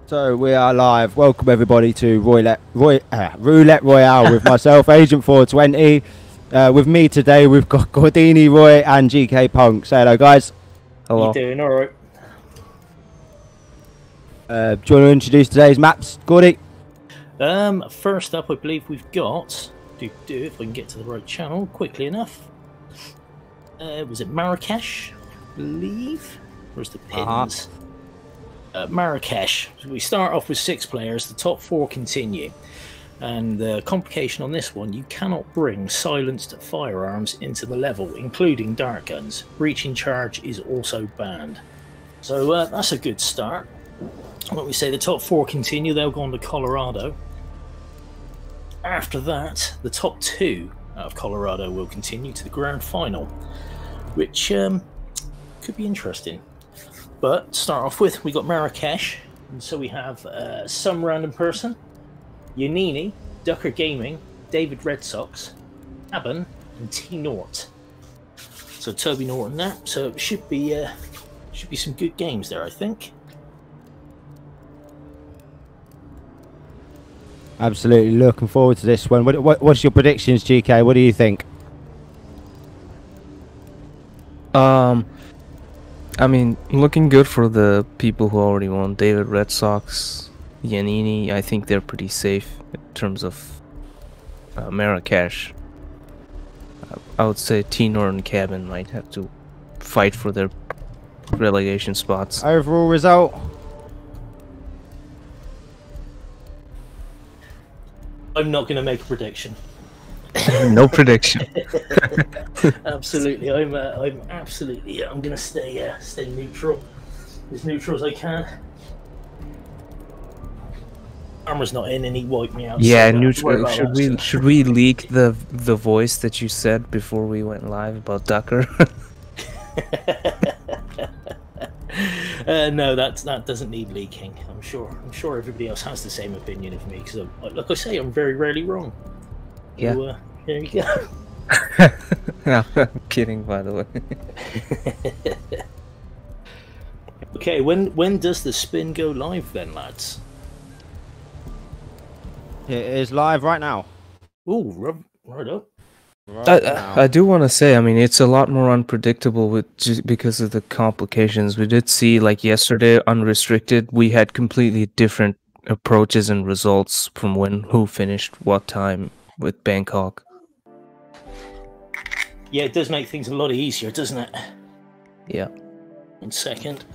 So we are live. Welcome everybody to Roulette Royale with myself, Agent 420. With me today, we've got Gordini, Roy, and GK Punk. Say hello, guys. Hello. You doing all right? Do you want to introduce today's maps, Gordy? First up, I believe we've got if I can get to the right channel quickly enough. Was it Marrakesh? I believe. Where's the pins? Marrakesh. So we start off with 6 players. The top 4 continue. And the complication on this one, you cannot bring silenced firearms into the level, including dart guns. Breaching charge is also banned. So that's a good start. When we say the top 4 continue, they'll go on to Colorado. After that, the top 2 out of Colorado will continue to the grand final, which could be interesting. But start off with, we got Marrakesh, and so we have some random person, Yanini, Ducker Gaming, David Red Sox, Aben, and T Nort. So Toby Norton there. So it should be some good games there, I think. Absolutely looking forward to this one. What's your predictions, GK? What do you think? I mean, looking good for the people who already won. David Red Sox, Yanini, I think they're pretty safe in terms of Marrakesh. I would say T-Nor and Cabin might have to fight for their relegation spots. Overall result? I'm not going to make a prediction. No prediction. Absolutely, I'm absolutely. I'm going to stay neutral, as neutral as I can. Armor's not in, and he wiped me out. Yeah, so neutral. Should we leak the voice that you said before we went live about Ducker? No, that doesn't need leaking. I'm sure everybody else has the same opinion of me, because like I say, I'm very rarely wrong. Yeah. So, there you go. No, I'm kidding, by the way. Okay, when does the spin go live then, lads? It is live right now. Ooh, right up. I do want to say, I mean, it's a lot more unpredictable because of the complications. We did see, like yesterday, unrestricted, we had completely different approaches and results from who finished what time with Bangkok. Yeah, it does make things a lot easier, doesn't it? Yeah. 1 second.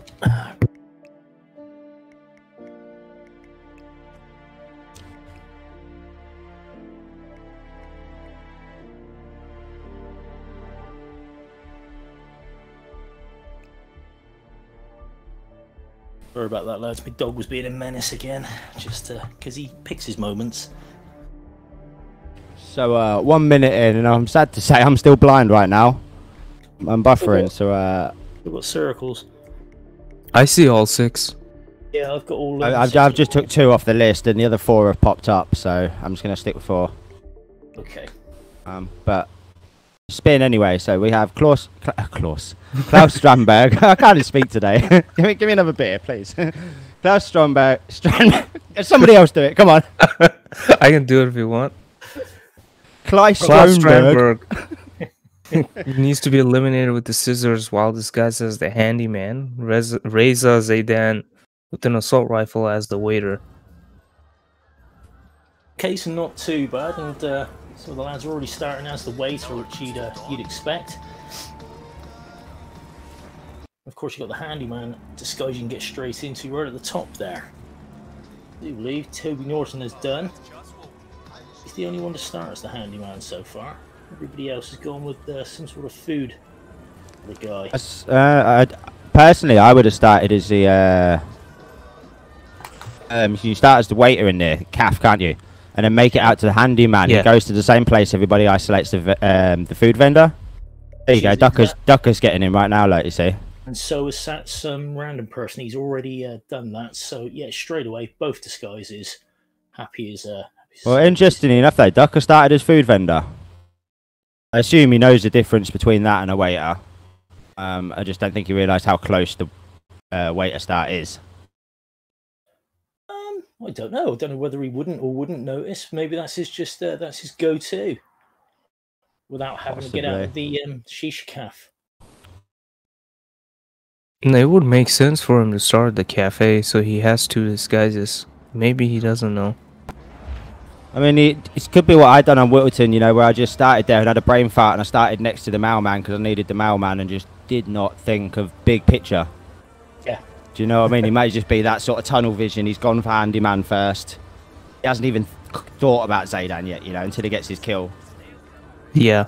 Sorry about that, lads. My dog was being a menace again, just because he picks his moments. So 1 minute in, and I'm sad to say I'm still blind right now. I'm buffering, so We've got circles. I see all 6. Yeah, I've got all. I've just took 2 off the list, and the other 4 have popped up. So I'm just gonna stick with 4. Okay. But spin anyway. So we have Klaus Strandberg. I can't even speak today. give me another beer, please. Klaus Strandberg. Somebody else do it. Come on. I can do it if you want. Klaus Strandberg needs to be eliminated with the scissors, while this guy says the handyman. Reza Zaidan with an assault rifle as the waiter. Case not too bad, and some of the lads are already starting as the waiter, which you'd expect. Of course, you've got the handyman disguise you can get straight into right at the top there. I do believe Toby Norton has done. He's the only one to start as the handyman so far. Everybody else has gone with some sort of food for the guy. Personally, I would have started as the. You start as the waiter in there, calf, can't you? And then make it out to the handyman. Yeah. It goes to the same place. Everybody isolates the food vendor. There you go. Ducker's getting in right now, like you say. And so has sat some random person. He's already done that. So yeah, straight away, both disguises. Happy as Well, interestingly enough, though, Ducker started as food vendor. I assume he knows the difference between that and a waiter. I just don't think he realised how close the waiter start is. I don't know. I don't know whether he wouldn't or wouldn't notice. Maybe that's that's his go-to, without having to get out of the shisha calf. And it would make sense for him to start the cafe, so he has two disguises. Maybe he doesn't know. I mean, it could be what I done on Whittleton, you know, where I just started there and had a brain fart, and I started next to the mailman because I needed the mailman and just did not think of big picture. Yeah. Do you know what I mean? He may just be that sort of tunnel vision. He's gone for handyman first. He hasn't even thought about Zaydan yet, you know, until he gets his kill. Yeah.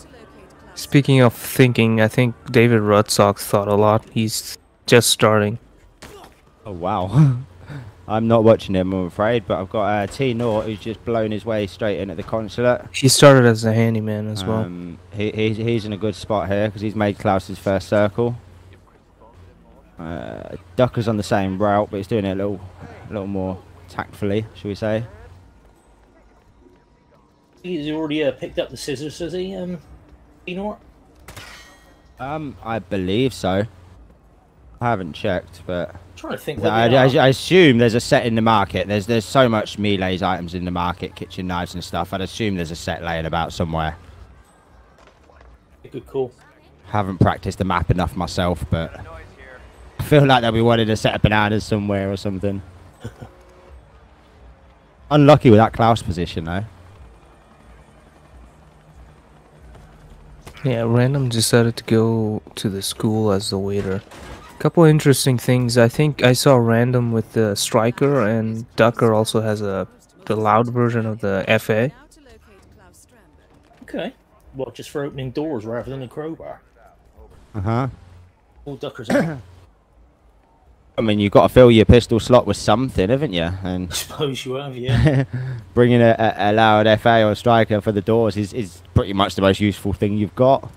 Speaking of thinking, I think David Rudsock thought a lot. He's just starting. Oh, wow. I'm not watching him, I'm afraid, but I've got T Naught who's just blown his way straight in at the consulate. He started as a handyman as well. He's in a good spot here because he's made Klaus's first circle. Ducker's on the same route, but he's doing it a little more tactfully, shall we say. He's already picked up the scissors, has he, T Naught? I believe so. I haven't checked, but I'm trying to think. I assume there's a set in the market. There's so much Melee's items in the market, kitchen knives and stuff. I'd assume there's a set laying about somewhere. Good call. Haven't practiced the map enough myself, but I feel like they'll be wanting a set of bananas somewhere or something. Unlucky with that Klaus position, though. Yeah, Random decided to go to the school as the waiter. Couple interesting things. I think I saw Random with the Striker, and Ducker also has the loud version of the FA. Okay. Well, just for opening doors rather than a crowbar. Uh-huh. All Duckers out. I mean, you've got to fill your pistol slot with something, haven't you? And I suppose you have, yeah. bringing a loud FA or Striker for the doors is pretty much the most useful thing you've got.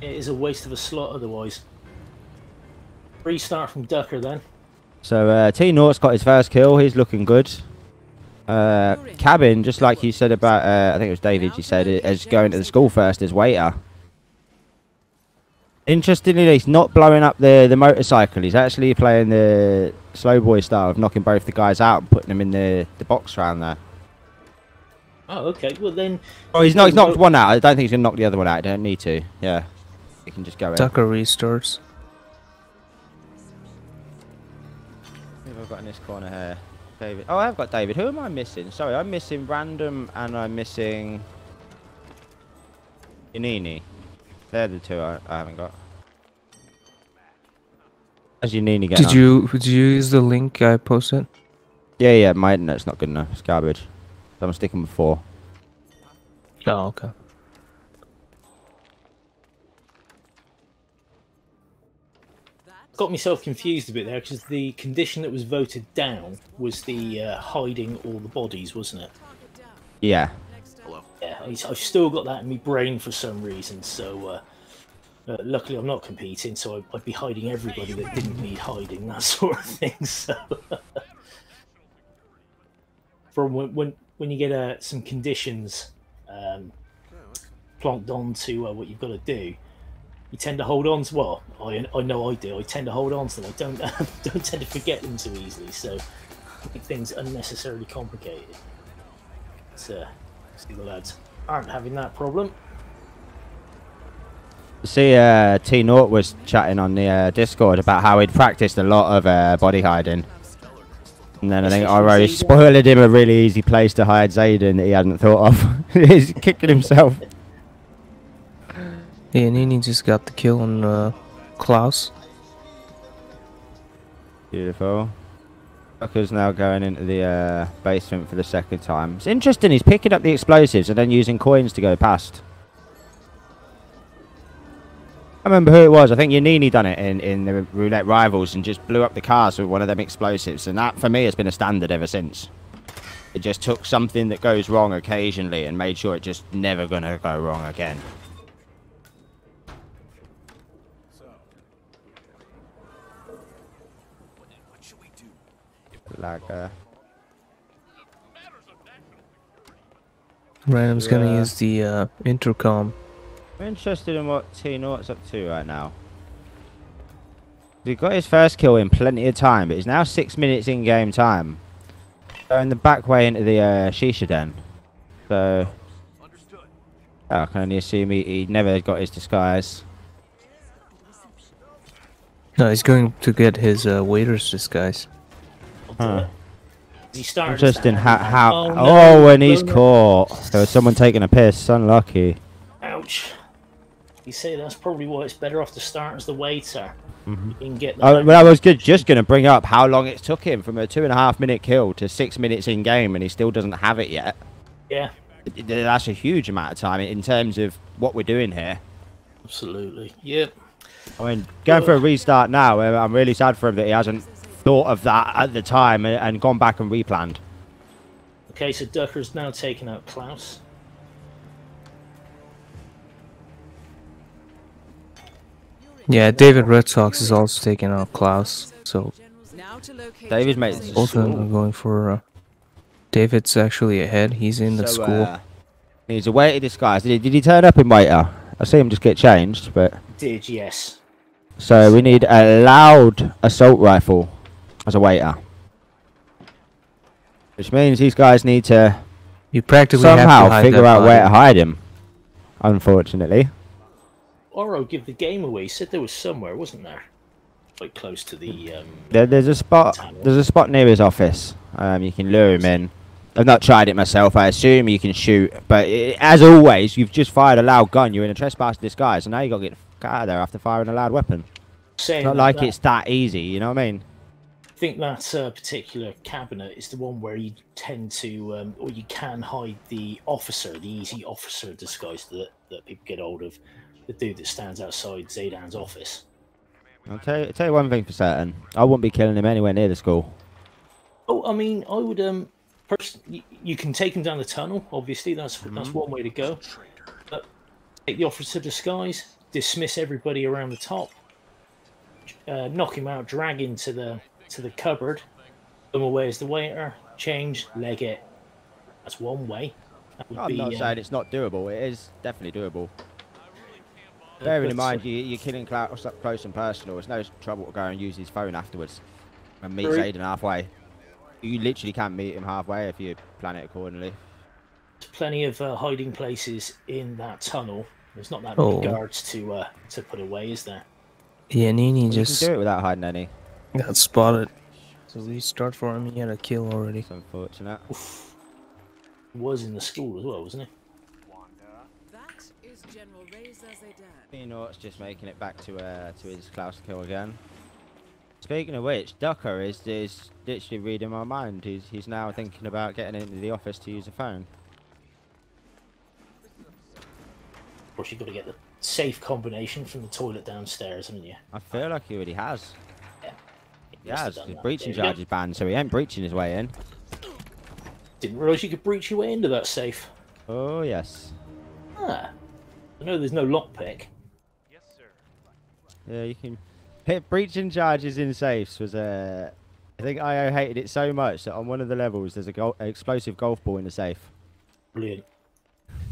It is a waste of a slot otherwise. Restart from Ducker then. So T Naught's got his first kill. He's looking good. Cabin, just like you said about, I think it was David, you said, is going to the school first as waiter. Interestingly, he's not blowing up the motorcycle. He's actually playing the slow boy style of knocking both the guys out and putting them in the box round there. Oh, okay. Well then. Oh, he's knocked one out. I don't think he's gonna knock the other one out. I don't need to. Yeah, he can just go in. Ducker restarts. Who have I got in this corner here? David. Oh, I've got David. Who am I missing? Sorry, I'm missing Random and I'm missing Yanini. They're the two I haven't got. How's Yanini getting on? Did you use the link I posted? Yeah, my internet's not good enough. It's garbage. So I'm sticking with 4. Oh, okay. Got myself confused a bit there because the condition that was voted down was the hiding all the bodies, wasn't it? Yeah. Yeah, I've still got that in my brain for some reason, so luckily I'm not competing, so I'd be hiding everybody that didn't need hiding, that sort of thing. So from when you get some conditions plonked on to what you've got to do, you tend to hold on to. Well, I know I do. I tend to hold on to them. I don't don't tend to forget them too easily, so make things unnecessarily complicated. So. See, the lads aren't having that problem. See, T Naught was chatting on the Discord about how he'd practiced a lot of body hiding. And then I think I already spoiled him a really easy place to hide Zayden that he hadn't thought of. He's kicking himself. Yeah, Nini just got the kill on Klaus. Beautiful. Tucker's now going into the basement for the second time. It's interesting, he's picking up the explosives and then using coins to go past. I remember who it was. I think Yanini done it in the Roulette Rivals and just blew up the cars with one of them explosives. And that, for me, has been a standard ever since. It just took something that goes wrong occasionally and made sure it just never going to go wrong again. Random's gonna use the intercom. I'm interested in what T Naught's up to right now. He got his first kill in plenty of time, but he's now 6 minutes in game time. Going the back way into the shisha den. So I can only assume he never got his disguise. No, he's going to get his waiter's disguise. Huh. He started Interesting how Oh, oh, no, when he's no. caught. There was someone taking a piss. Unlucky. Ouch. You say that's probably why it's better off to start as the waiter. You can get that. Well, I was just going to bring up how long it took him from a 2.5 minute kill to 6 minutes in game, and he still doesn't have it yet. Yeah. That's a huge amount of time in terms of what we're doing here. Absolutely. Yep. I mean, going for a restart now, I'm really sad for him that he hasn't thought of that at the time and gone back and replanned. Okay, so Ducker's now taken out Klaus. Yeah, David Red Sox is also taking out Klaus. So David's mate. both of them are going for. David's actually ahead. He's in the school. He's a waiter disguise. Did he turn up in waiter? I see him just get changed, but. Did, yes. So we need a loud assault rifle as a waiter. Which means these guys need to You practically have to somehow hide figure that out where to body. hide him. Unfortunately. Oro give the game away. He said there was somewhere, wasn't there? Quite close to the There's a spot. There's a spot near his office. You can lure him in. I've not tried it myself. I assume you can shoot, but as always, you've just fired a loud gun. You're in a trespass disguise, and now you got to get out of there after firing a loud weapon. saying It's not like it's that easy. You know what I mean? I think that particular cabinet is the one where you tend to, or you can hide the officer, the easy officer disguise that people get hold of. The dude that stands outside Zaydan's office. I'll tell you one thing for certain. I wouldn't be killing him anywhere near the school. Oh, I mean, I would. You can take him down the tunnel. Obviously, that's one way to go. But take the officer disguise, dismiss everybody around the top, knock him out, drag him to the cupboard. Come away as the waiter. Change, leg it. That's one way. That would I'm not saying it's not doable. It is definitely doable. Bearing in mind, you're killing Klaus up close and personal. It's no trouble to go and use his phone afterwards and meet Zayden halfway. You literally can't meet him halfway if you plan it accordingly. There's plenty of hiding places in that tunnel. There's not that many guards to put away, is there? Yeah, Nini You just can do it without hiding any. got spotted. So we start for him. He had a kill already. It's unfortunate. Oof. He was in the school as well, wasn't he? You know, it's just making it back to his Klaus kill again. Speaking of which, Ducker is literally reading my mind. He's now thinking about getting into the office to use a phone. Of course, you've got to get the safe combination from the toilet downstairs, haven't you? I feel like he already has. Yeah. He has. His breaching charge is banned, so he ain't breaching his way in. Didn't realise you could breach your way into that safe. Oh yes. Ah. I know there's no lockpick. Yes, sir. Yeah, you can hit breaching charges in safes. Was I think IO hated it so much that on one of the levels there's an explosive golf ball in the safe. Brilliant.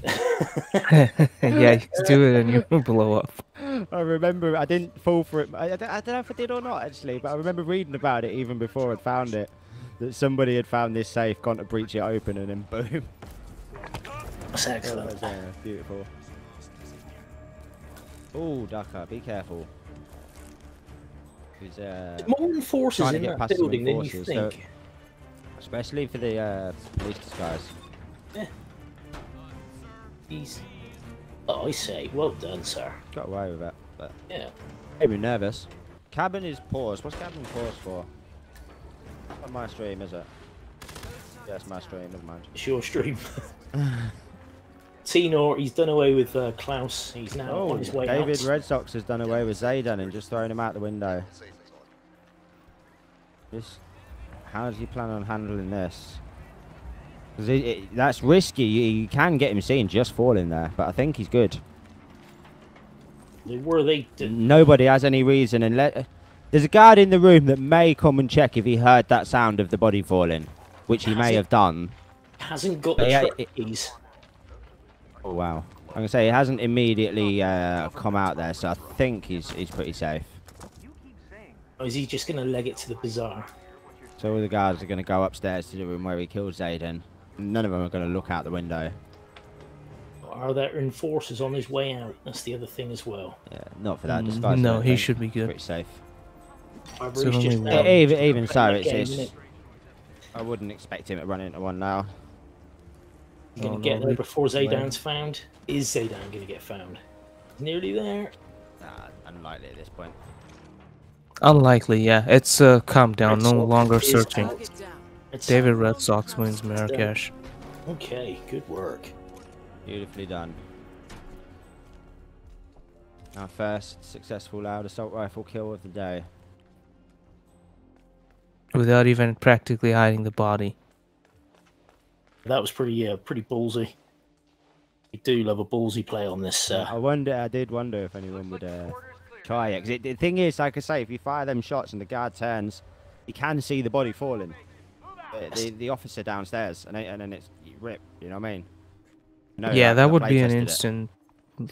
Yeah, you do it and you blow up. I remember I didn't fall for it. I don't know if I did or not actually, but I remember reading about it even before I'd found it. That somebody had found this safe, gone to breach it open, and then boom. That's excellent. That was, beautiful. Oh, Ducker, be careful. He's more enforcers trying to in get that past some building than you enforcers, think. so, especially for the police disguise. Yeah. He's. Oh, I say, well done, sir. Got away with it, but Yeah. made me nervous. Cabin is paused. What's cabin paused for? Not my stream, is it? Yeah, it's my stream. Never mind. It's your stream. Tenor, he's done away with Klaus. He's now on his way David out. Red Sox has done away with Zayden and just thrown him out the window. How does he plan on handling this? Because that's risky. You can get him seen just falling there, but I think he's good. Nobody has any reason, and there's a guard in the room that may come and check if he heard that sound of the body falling, which he may have done. Hasn't got the keys. Oh wow! I'm gonna say he hasn't immediately come out there, so I think he's pretty safe. Or is he just going to leg it to the bazaar? So all the guards are going to go upstairs to the room where he killed Zayden. None of them are going to look out the window. Are there enforcers on his way out? That's the other thing as well. Yeah, not for that disguise. No, he should be good. Pretty safe. However, he's just, Even so, that game, it's I wouldn't expect him to run into one now. He's going to get there before Zaydan's found. Is Zaydan going to get found? Nearly there. Nah, unlikely at this point. Unlikely, yeah. It's calm down. No longer searching. David Red Sox wins Marrakesh. Okay, good work. Beautifully done. Our first successful loud assault rifle kill of the day. Without even practically hiding the body. That was pretty ballsy. We do love a ballsy play on this. I did wonder if anyone would try it. 'Cause the thing is, like I say, if you fire them shots and the guard turns, you can see the body falling. The officer downstairs, and then it's rip. You know what I mean? No, yeah, that would be an it. instant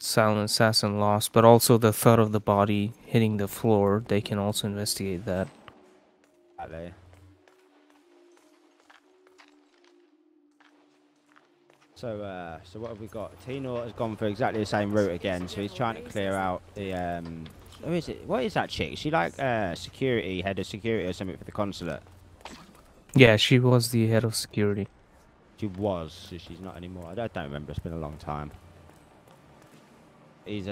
silent assassin loss, but also the thud of the body hitting the floor. They can also investigate that. Exactly. So what have we got? Tino has gone for exactly the same route again. So he's trying to clear out the who is it? What is that chick? Is she like security, head of security or something for the consulate? Yeah, she was the head of security. She was, so she's not anymore. I don't remember. It's been a long time. He's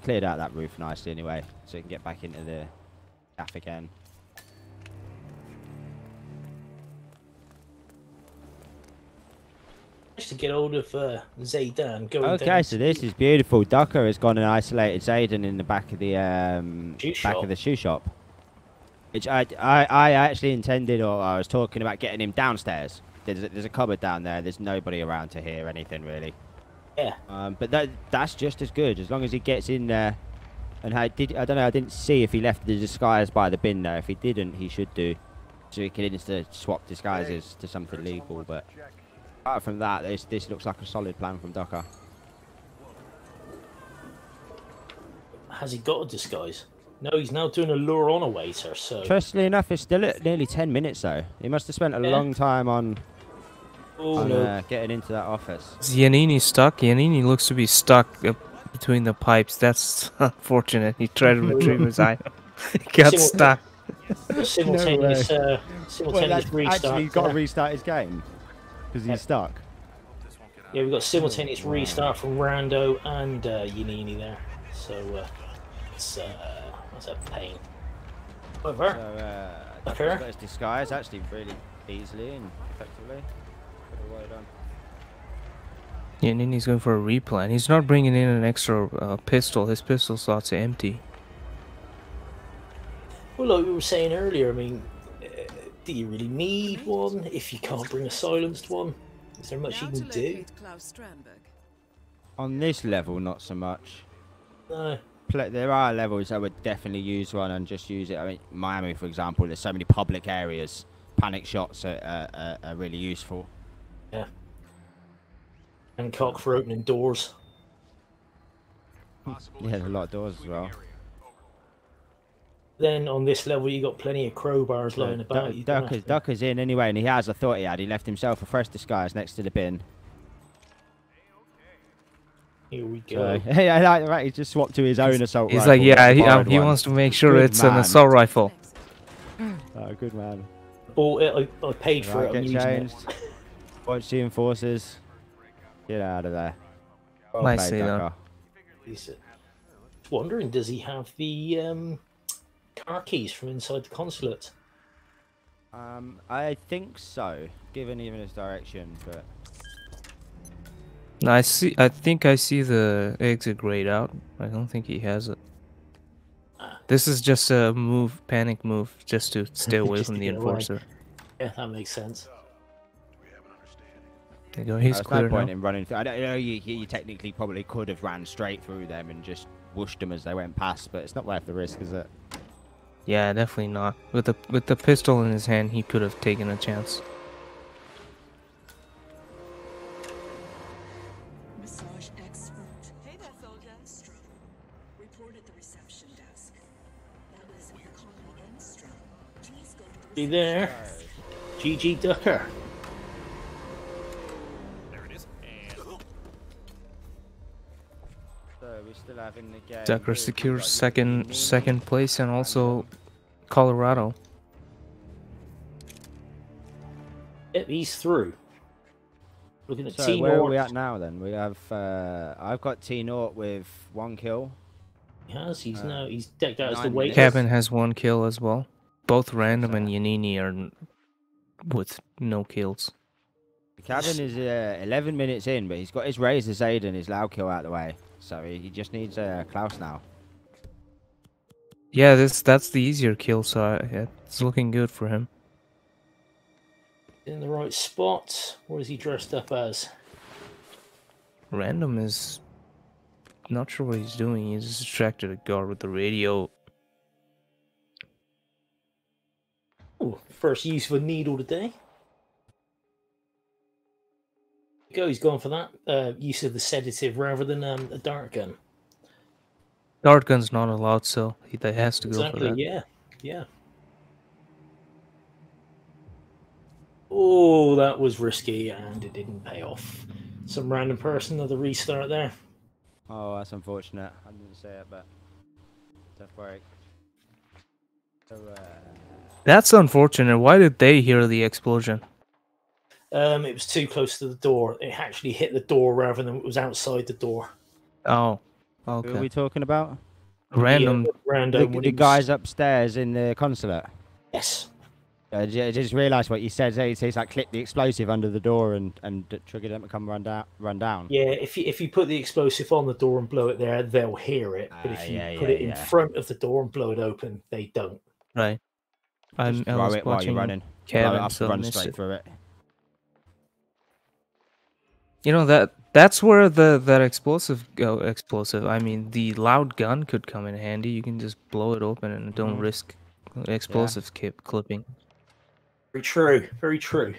cleared out that roof nicely anyway, so he can get back into the gaff again. To get hold of Zaydan going Okay, down so this is beautiful. Ducker has gone and isolated Zayden in the back of the shoe shop. Which I actually intended, or I was talking about getting him downstairs. There's a cupboard down there. There's nobody around to hear anything really. Yeah. But that's just as good as long as he gets in there. And I don't know. I didn't see if he left the disguise by the bin though. If he didn't, he should do, so he can swap disguises to something legal. But apart from that, this looks like a solid plan from Ducker. Has he got a disguise? No, he's now doing a lure on a waiter, so... Interestingly enough, it's still at nearly 10 minutes, though. He must have spent a long time on getting into that office. Is Giannini stuck? Giannini looks to be stuck between the pipes. That's unfortunate. He tried to retrieve his item. He got stuck. Simultaneous, simultaneous restart. Actually, he's got to restart his game because he's stuck. Yeah, we've got simultaneous restart from Rando and Giannini there. So, it's a pain. However, Ducker's got his disguise actually really easily and effectively. Well done. Giannini's going for a replan. He's not bringing in an extra pistol. His pistol slots are empty. Well, like we were saying earlier, I mean, do you really need one if you can't bring a silenced one? Is there much you can do? On this level, not so much. No. There are levels I would definitely use one and just use it. I mean, Miami, for example, there's so many public areas. Panic shots are really useful. Yeah. And cock for opening doors. Yeah, there's a lot of doors as well. Then on this level, you got plenty of crowbars lying about. Ducker's in anyway, and he has. I thought he had. He left himself a fresh disguise next to the bin. Here we go. Right, he just swapped to his own assault rifle. He's like, yeah, he wants to make sure it's an assault rifle. Oh, good man. Bought it. I paid for it. Get changed. Watch the enforcers. Get out of there. Well Nicely played, done. He's wondering, does he have the car keys from inside the consulate? I think so, given even his direction, but... No, I think I see the exit grayed out. I don't think he has it. This is just a panic move, just to stay away from the enforcer. Yeah, that makes sense. There you go, he's clear no point now. in running through. I don't know, you technically probably could have ran straight through them and just whooshed them as they went past, but it's not worth the risk, is it? Yeah, definitely not. With the pistol in his hand, he could have taken a chance. Massage expert. Hey there, soldier. Report at the reception desk. That was Connie Enstrom. Be there. GG Ducker. So we're still having the game. Tucker secures second place, and also Colorado. Yep, he's through. Looking at So T where are North. we at now then? We have I've got T Nort with 1 kill. He has. He's decked out as the 9 weight. minutes. Cabin has 1 kill as well. Both Random and Yanini are with no kills. Cabin is 11 minutes in, but he's got his Razor's Aid and his loud kill out of the way. So he just needs Klaus now. Yeah, that's the easier kill, so it's looking good for him. In the right spot. What is he dressed up as? Random is not sure what he's doing. He's distracted a guard with the radio. Oh, first use of a needle today. He's gone for that use of the sedative rather than a dart gun. Dart gun's not allowed, so he has to go for Exactly, that. yeah. Oh, that was risky and it didn't pay off. Some random person of the restart there. Oh, that's unfortunate. I didn't say it, but tough break. So, That's unfortunate. Why did they hear the explosion? It was too close to the door. It actually hit the door rather than it was outside the door. Oh, who are okay. we talking about? Random. Random. The guys upstairs in the consulate. Yes. I just realised what you said. He's like clipped the explosive under the door and triggered them to come run down. Yeah, if you put the explosive on the door and blow it there, they'll hear it. But if you put it in front of the door and blow it open, they don't. Right. I Throw was it while you're watching running. Blow it Kevin, up so and run missed straight it. through it. You know that's where that explosive. I mean, the loud gun could come in handy. You can just blow it open and don't risk explosives clipping. Very true. Very true.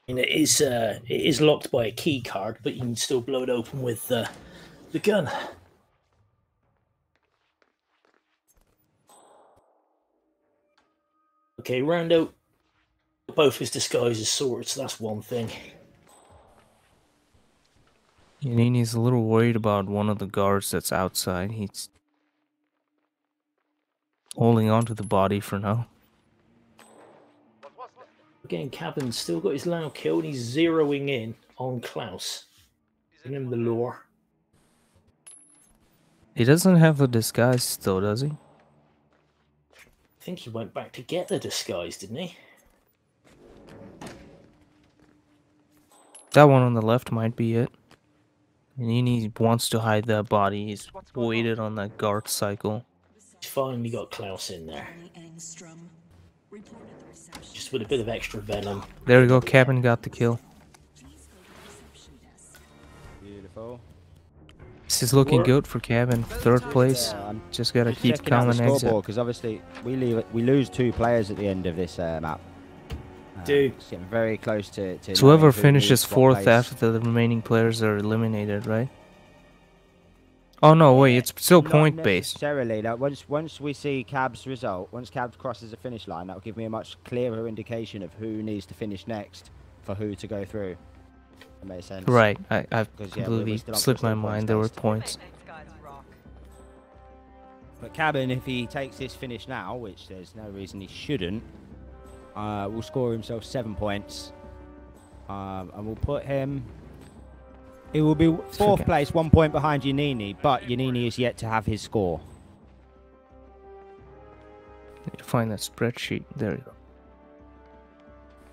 And it is locked by a key card, but you can still blow it open with the gun. Okay, Rando. Both his disguises swords, so that's one thing. Yanini's a little worried about one of the guards that's outside. He's holding on to the body for now. Again, Cabin's still got his loud kill, and he's zeroing in on Klaus. Giving him the lure. He doesn't have the disguise though, does he? I think he went back to get the disguise, didn't he? That one on the left might be it. Yanini wants to hide that body. He's waited on that guard cycle. He's finally got Klaus in there. Just with a bit of extra venom. There we go. Cabin got the kill. Beautiful. This is looking good for Cabin. Third place. Just gotta keep calm and exit. Because obviously we lose 2 players at the end of this map. Dude, it's getting very close to So whoever knowing who finishes needs what 4th place. after the remaining players are eliminated, right? Oh no, wait, it's still Not point based. necessarily. Like once we see Cab's result, once Cab crosses the finish line, that will give me a much clearer indication of who needs to finish next for who to go through. That makes sense. Right, I've Because, yeah, we're completely still on slipped my points mind. There were based. points. But Cabin, if he takes this finish now, which there's no reason he shouldn't, will score himself 7 points. And we'll put him... He will be 4th place, 1 point behind Yanini, but Yanini is yet to have his score. Need to find that spreadsheet. There you go.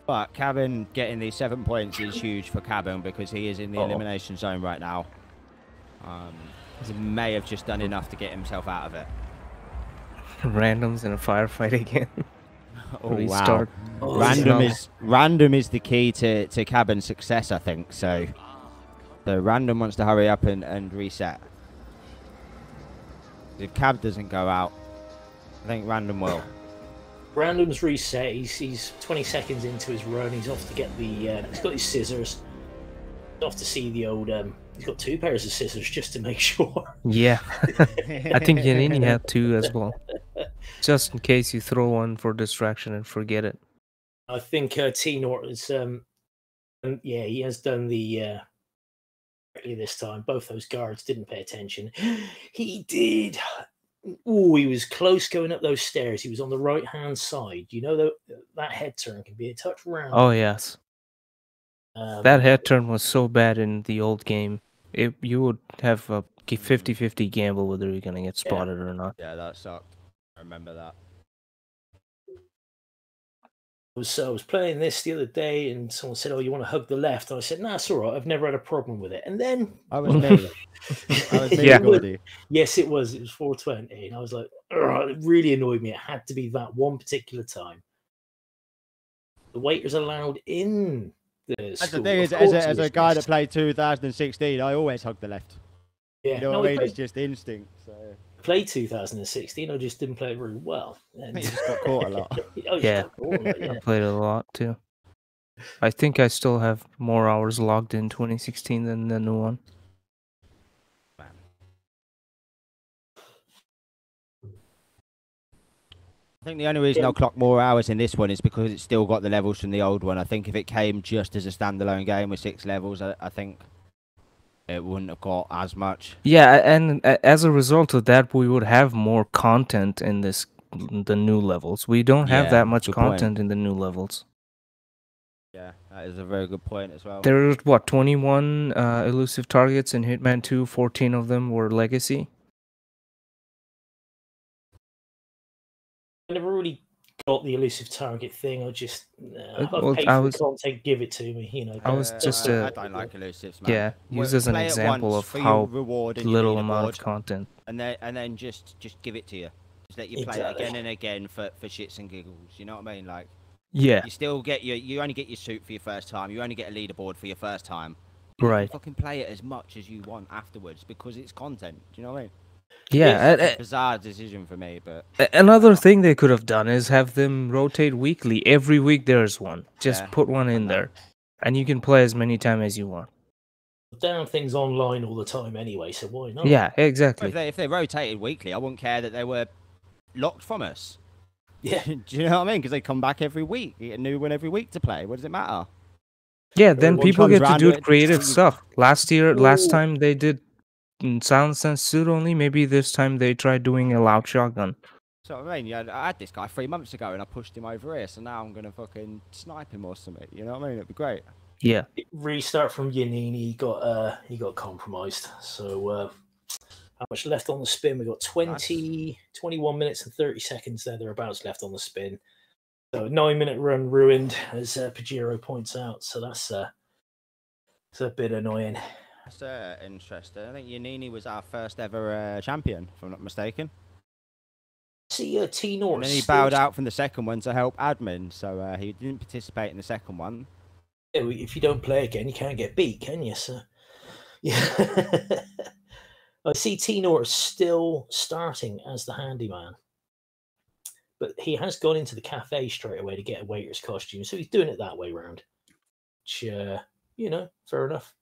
But Cabin getting these 7 points is huge for Cabin because he is in the elimination zone right now. He may have just done enough to get himself out of it. Randoms in a firefight again. Oh, Restart. wow. Oh, Random is the key to Cabin's success, I think. So Random wants to hurry up and reset. If Cab doesn't go out, I think Random will. Random's reset. He's 20 seconds into his run. He's off to get the. He's got his scissors. He's off to see the old. He's got 2 pairs of scissors just to make sure. Yeah. I think Yanini had 2 as well. Just in case you throw one for distraction and forget it. I think T Norton's yeah, he has done the correctly this time. Both those guards didn't pay attention. He did. Oh, he was close going up those stairs. He was on the right hand side. You know that head turn can be a touch round. Oh yes. That head turn was so bad in the old game. You would have a 50-50 gamble whether you're gonna get spotted or not. Yeah, that sucked. I remember that. I was playing this the other day, and someone said, "Oh, you want to hug the left?" And I said, "Nah, it's all right. I've never had a problem with it." And then I was me. I was me, Yeah. Gordy. Yes, it was. It was 420, and I was like, "Ugh," it really annoyed me. It had to be that one particular time. The waiters allowed in the That's school. the thing is, Of course as it a was guy that missed. played 2016, I always hug the left. Yeah, You know no, what I I mean? It's just instinct. So played 2016. I just didn't play it very well. you And just got caught a lot. I just Yeah. got caught, like, I yeah. played it a lot too. I think I still have more hours logged in 2016 than the new one. I think the only reason I'll clock more hours in this one is because it's still got the levels from the old one. I think if it came just as a standalone game with 6 levels, I think it wouldn't have got as much. Yeah, and as a result of that, we would have more content in the new levels. We don't have Yeah, that much good point. content in the new levels. Yeah, that is a very good point as well. There are, what, 21 elusive targets in Hitman 2, 14 of them were legacy. I never really got the elusive target thing. I just well, I paid for the content, give it to me. You know, I was just I don't like elusives, man. yeah, use as an Play it example once of for your how reward and your little amount of leaderboard, content. and then just give it to you. Just let you play it again and again for shits and giggles. You know what I mean? Like, Yeah, you still get you only get your suit for your first time. You only get a leaderboard for your first time. right. You fucking play it as much as you want afterwards because it's content. Do you know what I mean? Yeah, It's a bizarre decision for me, but another thing they could have done is have them rotate weekly. Every week there's one. Just Yeah, put one in there, and you can play as many times as you want. down things online all the time anyway, so why not? Yeah, exactly. if they rotated weekly, I wouldn't care that they were locked from us. Yeah. Do you know what I mean? Because they come back every week. You get a new one every week to play. What does it matter? Yeah, then Everyone people comes get to round do to it, creative you- stuff. Last Ooh. time they did silence and suit only. Maybe this time they try doing a loud shotgun. So I mean, yeah, I had this guy 3 months ago and I pushed him over here, so now I'm gonna fucking snipe him or something. You know what I mean? It'd be great. Yeah. Restart from Yanini. He got compromised. So how much left on the spin? We got 21 minutes and 30 seconds there. Thereabouts left on the spin. So a 9-minute run ruined, as Pajero points out. So that's it's a bit annoying. That's interesting. I think Yanini was our first ever champion, if I'm not mistaken. See, T North. And then he bowed out from the second one to help admin, so he didn't participate in the second one. If you don't play again, you can't get beat, can you? So, yeah. I see T North still starting as the handyman, but he has gone into the cafe straight away to get a waiter's costume, so he's doing it that way round. Which, you know, fair enough.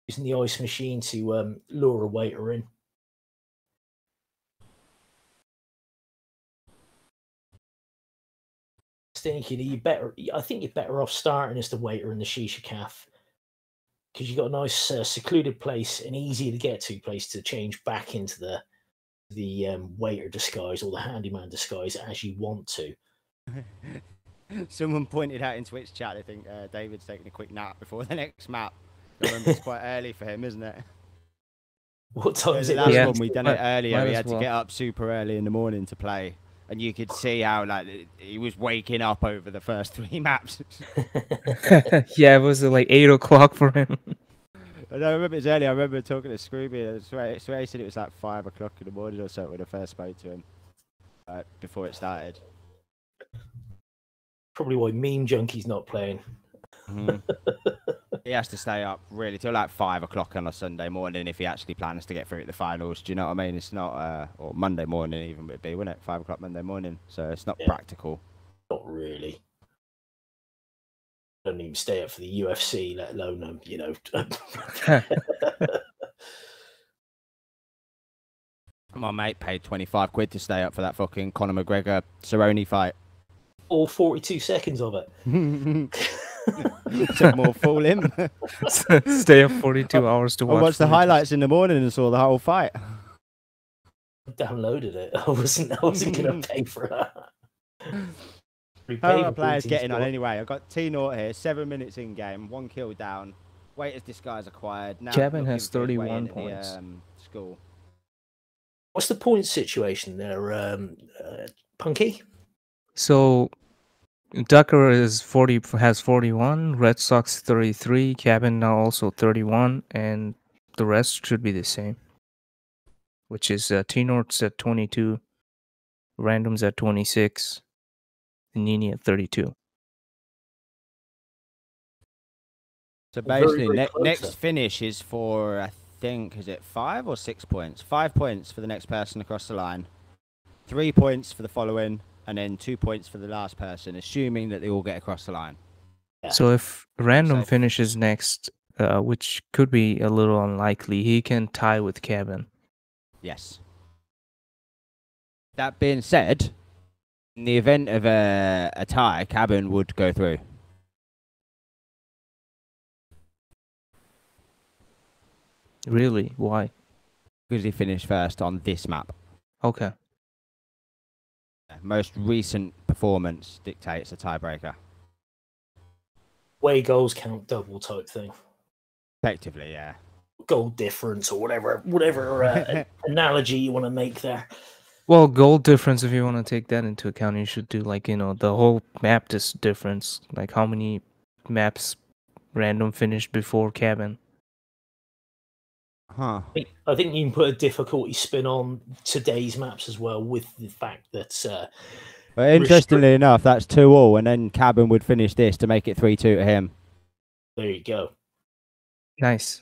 Using the ice machine to lure a waiter in. Thinking I think you're better off starting as the waiter in the shisha cafe, because you've got a nice secluded place, an easy to get to place to change back into the waiter disguise or the handyman disguise as you want to. Someone pointed out in Twitch chat, I think David's taking a quick nap before the next map. I remember it's quite early for him, isn't it? What time is it? Last Yeah. one we done it earlier. Might He as had to well. get up super early in the morning to play, and you could see how like he was waking up over the first 3 maps. Yeah, it was like 8 o'clock for him. And I remember it was early. I remember talking to Scrooby. I swear he said it was like 5 o'clock in the morning or something when I first spoke to him before it started. Probably why Meme Junkie's not playing. He has to stay up really till like 5 o'clock on a Sunday morning if he actually plans to get through to the finals. Do you know what I mean? It's not, or Monday morning even would be, wouldn't it? 5 o'clock Monday morning. So it's not practical. Not really. Don't even stay up for the UFC, let alone you know. My mate paid 25 quid to stay up for that fucking Conor McGregor Cerrone fight. All 42 seconds of it. Took more fool him. Stay up 42 hours to I watch. watched the 42 highlights in the morning and saw the whole fight. I downloaded it. I wasn't going to pay for that. How are our players getting on anyway? I've got T0 here, 7 minutes in game, 1 kill down. Waiter's disguise acquired. Now Cabin looking has for his way 31 into points. The, school. What's the point situation there, Punky? So Ducker has 41, Red Sox 33, Cabin now also 31, and the rest should be the same. Which is T-Nort's at 22, Random's at 26, and Nini at 32. So Very, basically, very close next then. finish is for, I think, is it 5 or 6 points? 5 points for the next person across the line, 3 points for the following, and then 2 points for the last person, assuming that they all get across the line. Yeah. So if Random Safe. finishes next, which could be a little unlikely, he can tie with Cabin. Yes. That being said, in the event of a tie, Cabin would go through. Really? Why? Because he finished first on this map. Okay. Most recent performance dictates a tiebreaker. Way goals count double type thing. Effectively, yeah. Goal difference or whatever analogy you want to make there. Well, goal difference, if you want to take that into account, you should do like, the whole map difference. Like how many maps Random finished before Cabin. Huh. I think you can put a difficulty spin on today's maps as well, with the fact that But interestingly enough, that's 2-2, and then Cabin would finish this to make it 3-2 to him. there you go. Nice.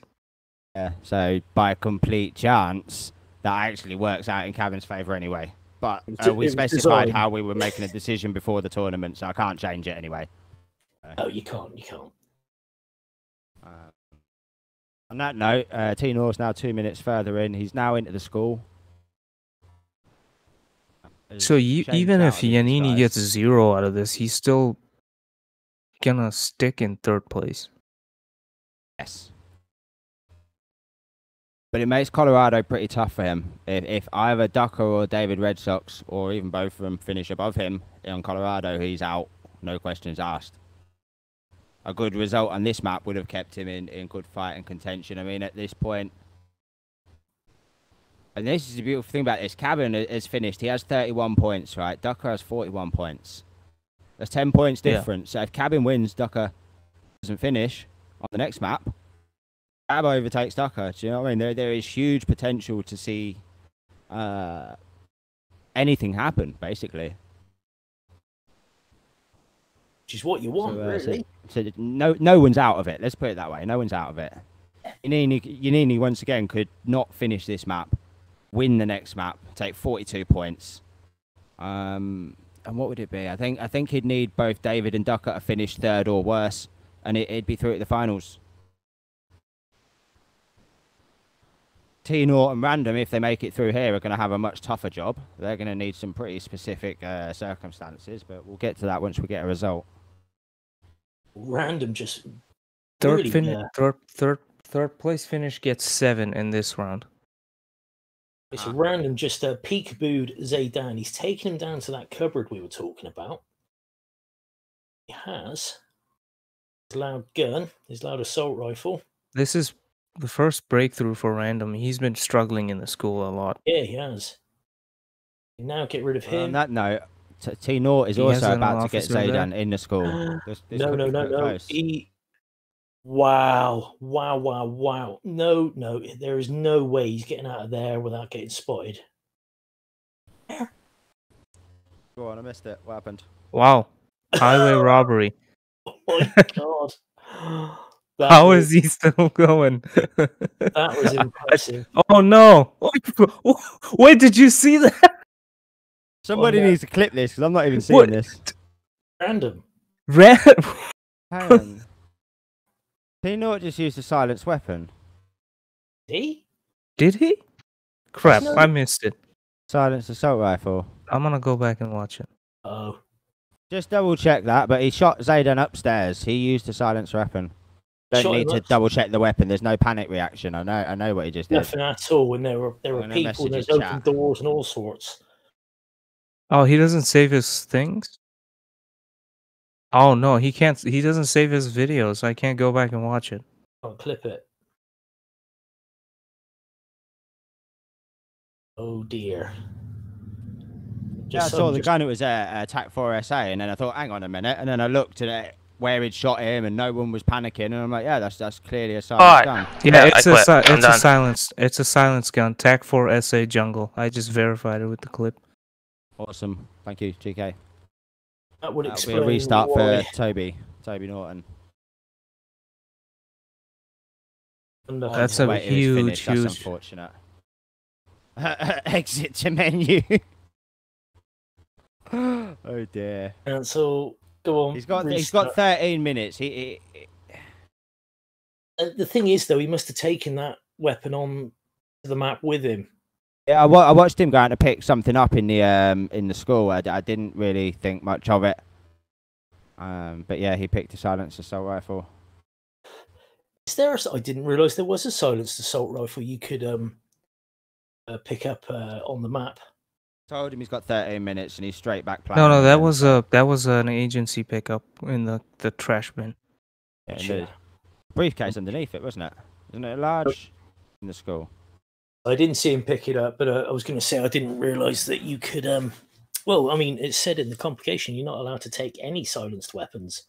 Yeah, so by complete chance, that actually works out in Cabin's favour anyway. But we specified designed. how we were making a decision before the tournament, so I can't change it anyway. Oh, you can't. On that note, T-Nor's now 2 minutes further in. He's now into the school. So even if Yanini gets a 0 out of this, he's still gonna stick in 3rd place. Yes. But it makes Colorado pretty tough for him. If either Ducker or David Red Sox, or even both of them, finish above him on Colorado, he's out. No questions asked. A good result on this map would have kept him in good fight and contention. I mean, at this point... And this is the beautiful thing about this. Cabin has finished. He has 31 points, right? Ducker has 41 points. There's 10 points difference. So if Cabin wins, Ducker doesn't finish on the next map. Cab overtakes Ducker. Do you know what I mean? There is huge potential to see anything happen, basically. Which is what you want, really. So no one's out of it. Let's put it that way. No one's out of it. Yanini once again could not finish this map, win the next map, take 42 points. And what would it be? I think he'd need both David and Ducker to finish 3rd or worse, and it'd be through at the finals. T-Nort and Random, if they make it through here, are going to have a much tougher job. They're going to need some pretty specific circumstances, but we'll get to that once we get a result. Random just Third place finish gets 7 in this round. It's Random just peekabooed Zaydan. He's taken him down to that cupboard we were talking about. He has his loud gun, his loud assault rifle. This is the first breakthrough for Random. He's been struggling in the school a lot. Yeah, he has. You now get rid of him. On that note, T-Nort is also about to get Zaydan in the school. No. Wow. No. There is no way he's getting out of there without getting spotted. Go on, I missed it. What happened? Wow. Highway robbery. Oh my god. How is he still going? That was impressive. Oh no. Wait, did you see that? Somebody needs to clip this because I'm not even seeing this. Random. Hang on. T-Nort just used a silenced weapon. He? Did he? Crap, No. I missed it. Silenced assault rifle. I'm gonna go back and watch it. Oh. Just double check that, but he shot Zayden upstairs. He used a silenced weapon. Don't Shot need him to up. double check the weapon. There's no panic reaction. I know what he just did. Nothing at all. And there were I'm gonna people, message and there's his open chat. doors and all sorts. Oh, he doesn't save his things? Oh no, he can't. He doesn't save his videos. I can't go back and watch it. I'll clip it. Oh dear. Yeah, I saw the gun. It was attack 4SA, and then I thought, hang on a minute, and then I looked at it where he'd shot him, and no one was panicking, and I'm like, yeah, that's clearly a silenced gun. Yeah, Yeah, it's a silence. It's a silence gun. TAC 4 SA jungle. I just verified it with the clip. Awesome. Thank you, GK. That would That'll be explain a restart why. for Toby Norton. That's a Wait, it was huge, finished. That's huge. unfortunate. Exit to menu. Oh dear. And so go on. He's got restart. 13 minutes. The thing is, though, he must have taken that weapon on to the map with him. Yeah, I watched him going to pick something up in the school. I didn't really think much of it. But yeah, he picked a silenced assault rifle. Is there? I didn't realise there was a silenced assault rifle you could pick up on the map. Told him he's got 13 minutes and he's straight back playing. No, that was an agency pickup in the trash bin. Yeah, Sure. the briefcase underneath it, wasn't it? Isn't it large in the school? I didn't see him pick it up, but I was going to say I didn't realise that you could. Well, I mean, it said in the complication you're not allowed to take any silenced weapons.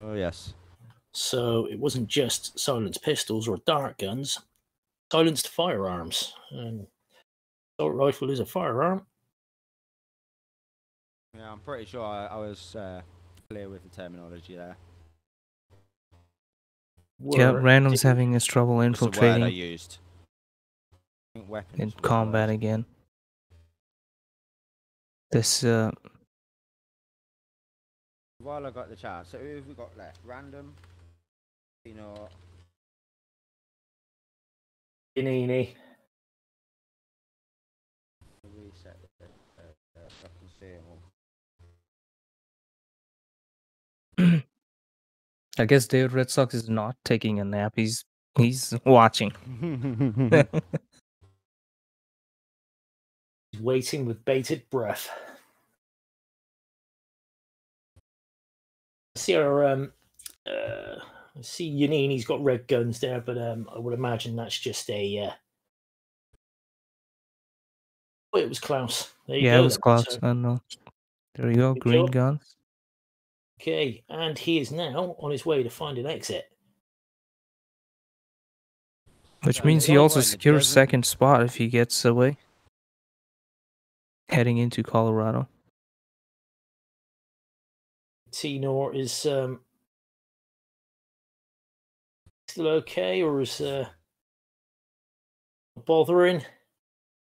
Oh yes. So it wasn't just silenced pistols or dart guns, silenced firearms. And assault rifle is a firearm. Yeah, I'm pretty sure I was clear with the terminology there. Yeah, random's having his trouble What's the word I infiltrating used? I think weapons in was the combat word. again. This While I got the chance, so who have we got left? Random, Giannini. reset it. I can see them all. I guess David Red Sox is not taking a nap. He's watching. He's waiting with bated breath. I see I see Giannini's got red guns there, but I would imagine that's just a. Oh, it was Klaus. There you Yeah, go, it was then. Klaus. So, I know. There you go, Good green job. guns. okay, and he is now on his way to find an exit. Which So means the he long also one, it secures doesn't- second spot if he gets away. Heading into Colorado. Tenor is still okay, or is bothering?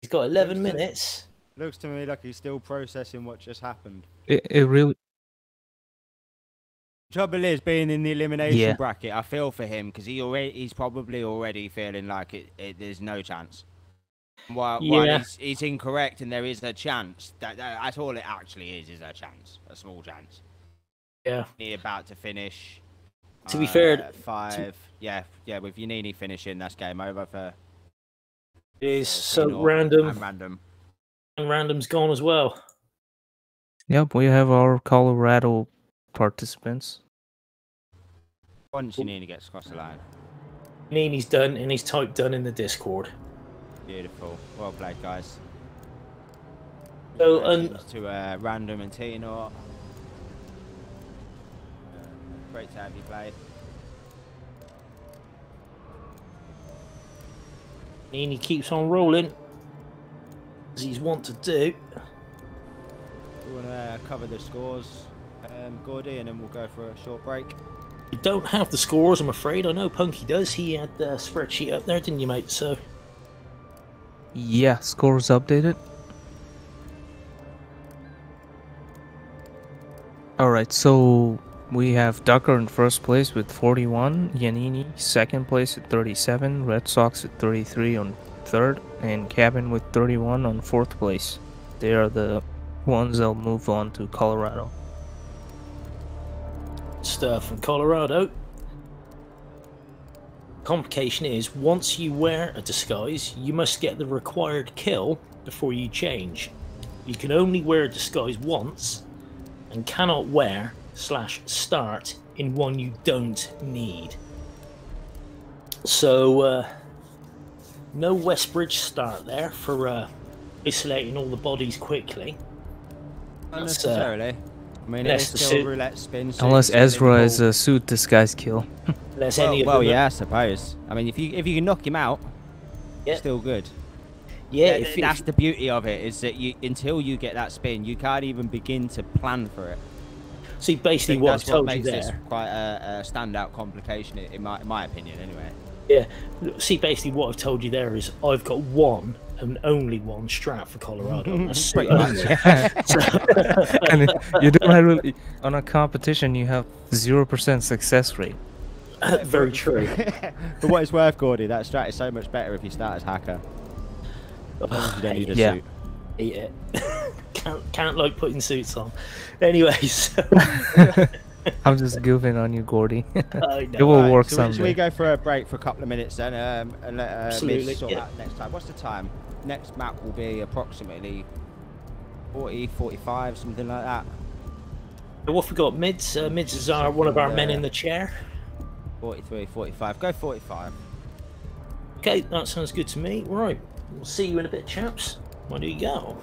He's got 11 Looks to- minutes. Looks to me like he's still processing what just happened. It really. Trouble is, being in the elimination Yeah. bracket, I feel for him because he's probably already feeling like there's no chance. While Yeah. he's incorrect and there is a chance, that's all it actually is a chance, a small chance. Yeah. He's about to finish. To be fair, at 5. Yeah, with Giannini finishing, that's game over for. It is so Tenor random, and random. and random's gone as well. Yep, we have our Colorado participants. Once Giannini gets across the line. Nini's done, and he's typed done in the Discord. Beautiful. Well played, guys. So, Congratulations to Random and Tenor. Great to have you played. Nini keeps on rolling, as he's wont to do. We want to cover the scores, Gordy, and then we'll go for a short break. You don't have the scores, I'm afraid. I know Punky does. He had the spreadsheet up there, didn't you, mate? So, Yeah, scores updated. Alright, so we have Ducker in first place with 41, Giannini second place at 37, Red Sox at 33 on 3rd, and Cabin with 31 on 4th place. They are the ones that'll move on to Colorado. Stuff from Colorado. Complication is, once you wear a disguise, you must get the required kill before you change. You can only wear a disguise once, and cannot wear / start in one you don't need. So, no Westbridge start there for isolating all the bodies quickly. Not necessarily. I mean, Unless it's the still suit- roulette spin. So Unless it's gonna be Ezra is cool. a suit disguise kill. Unless Well, any of well, them are- yeah, I suppose. I mean, if you can knock him out, Yeah. still good. Yeah, Yeah, that's the beauty of it, is that you until you get that spin, you can't even begin to plan for it. see, I basically think what I've that's what told you makes this there. quite a standout complication, in my opinion, anyway. Yeah, see, basically what I've told you there is I've got one and only one strat for Colorado. That's Pretty it. much. And you don't have really, on a competition, you have 0% success rate. Very true. For what it's worth, Gordy, that strat is so much better if you start as hacker. As long as you don't need a Yeah. suit. Eat it. can't like putting suits on. Anyways, I'm just goofing on you, Gordy. I It know. will Right, work so should we someday. go for a break for a couple of minutes then, and let Absolutely, Miz sort yeah. out next time? What's the time? Next map will be approximately 40, 45, something like that. What have we got? Mids. Mids is one of our men in the chair. 43, 45. Go 45. Okay, that sounds good to me. Right, we'll see you in a bit, chaps. Where do you go?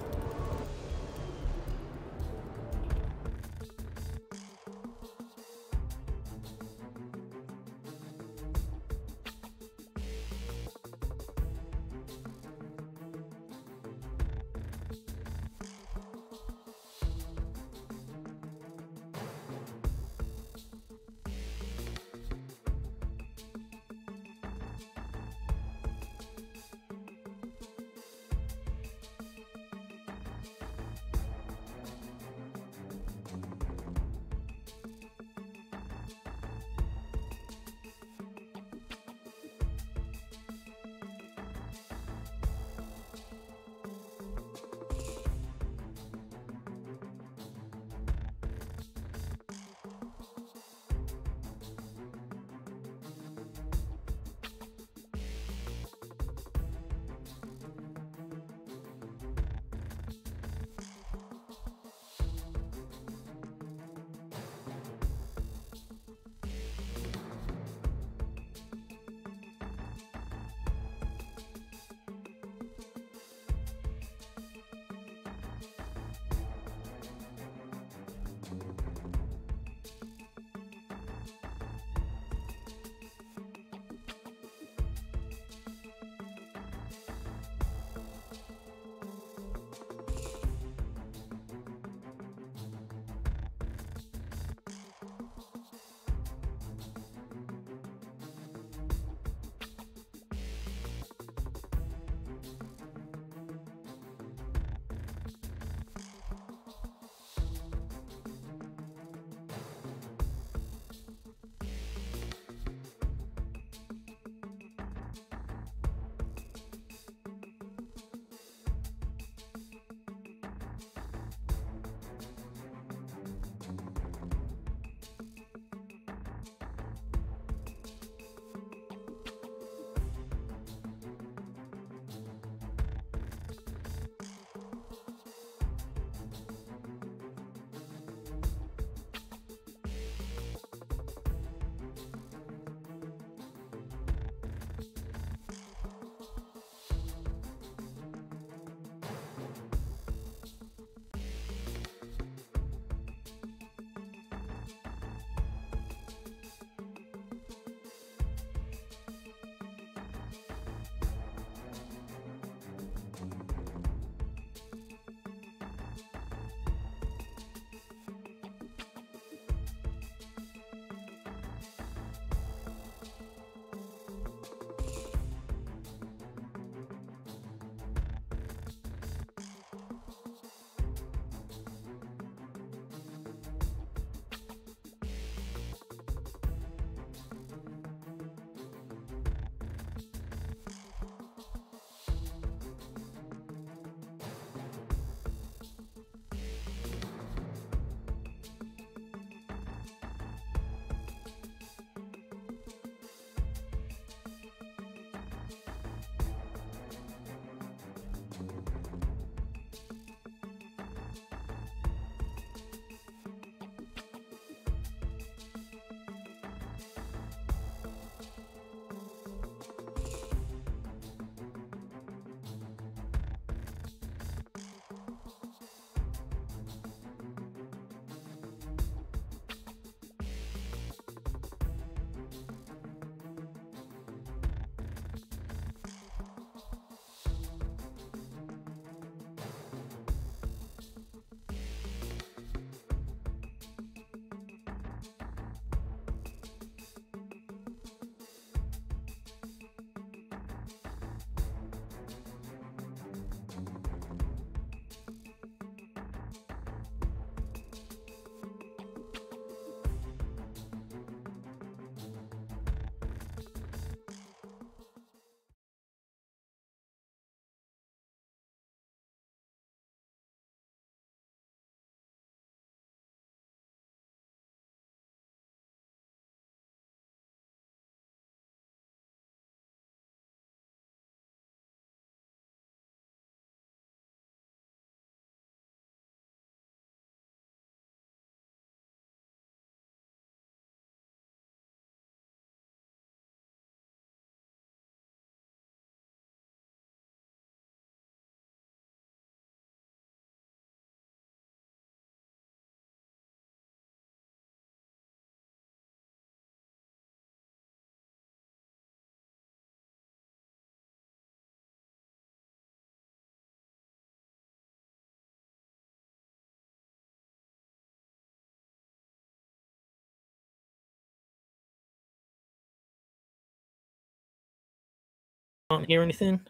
Can't hear anything.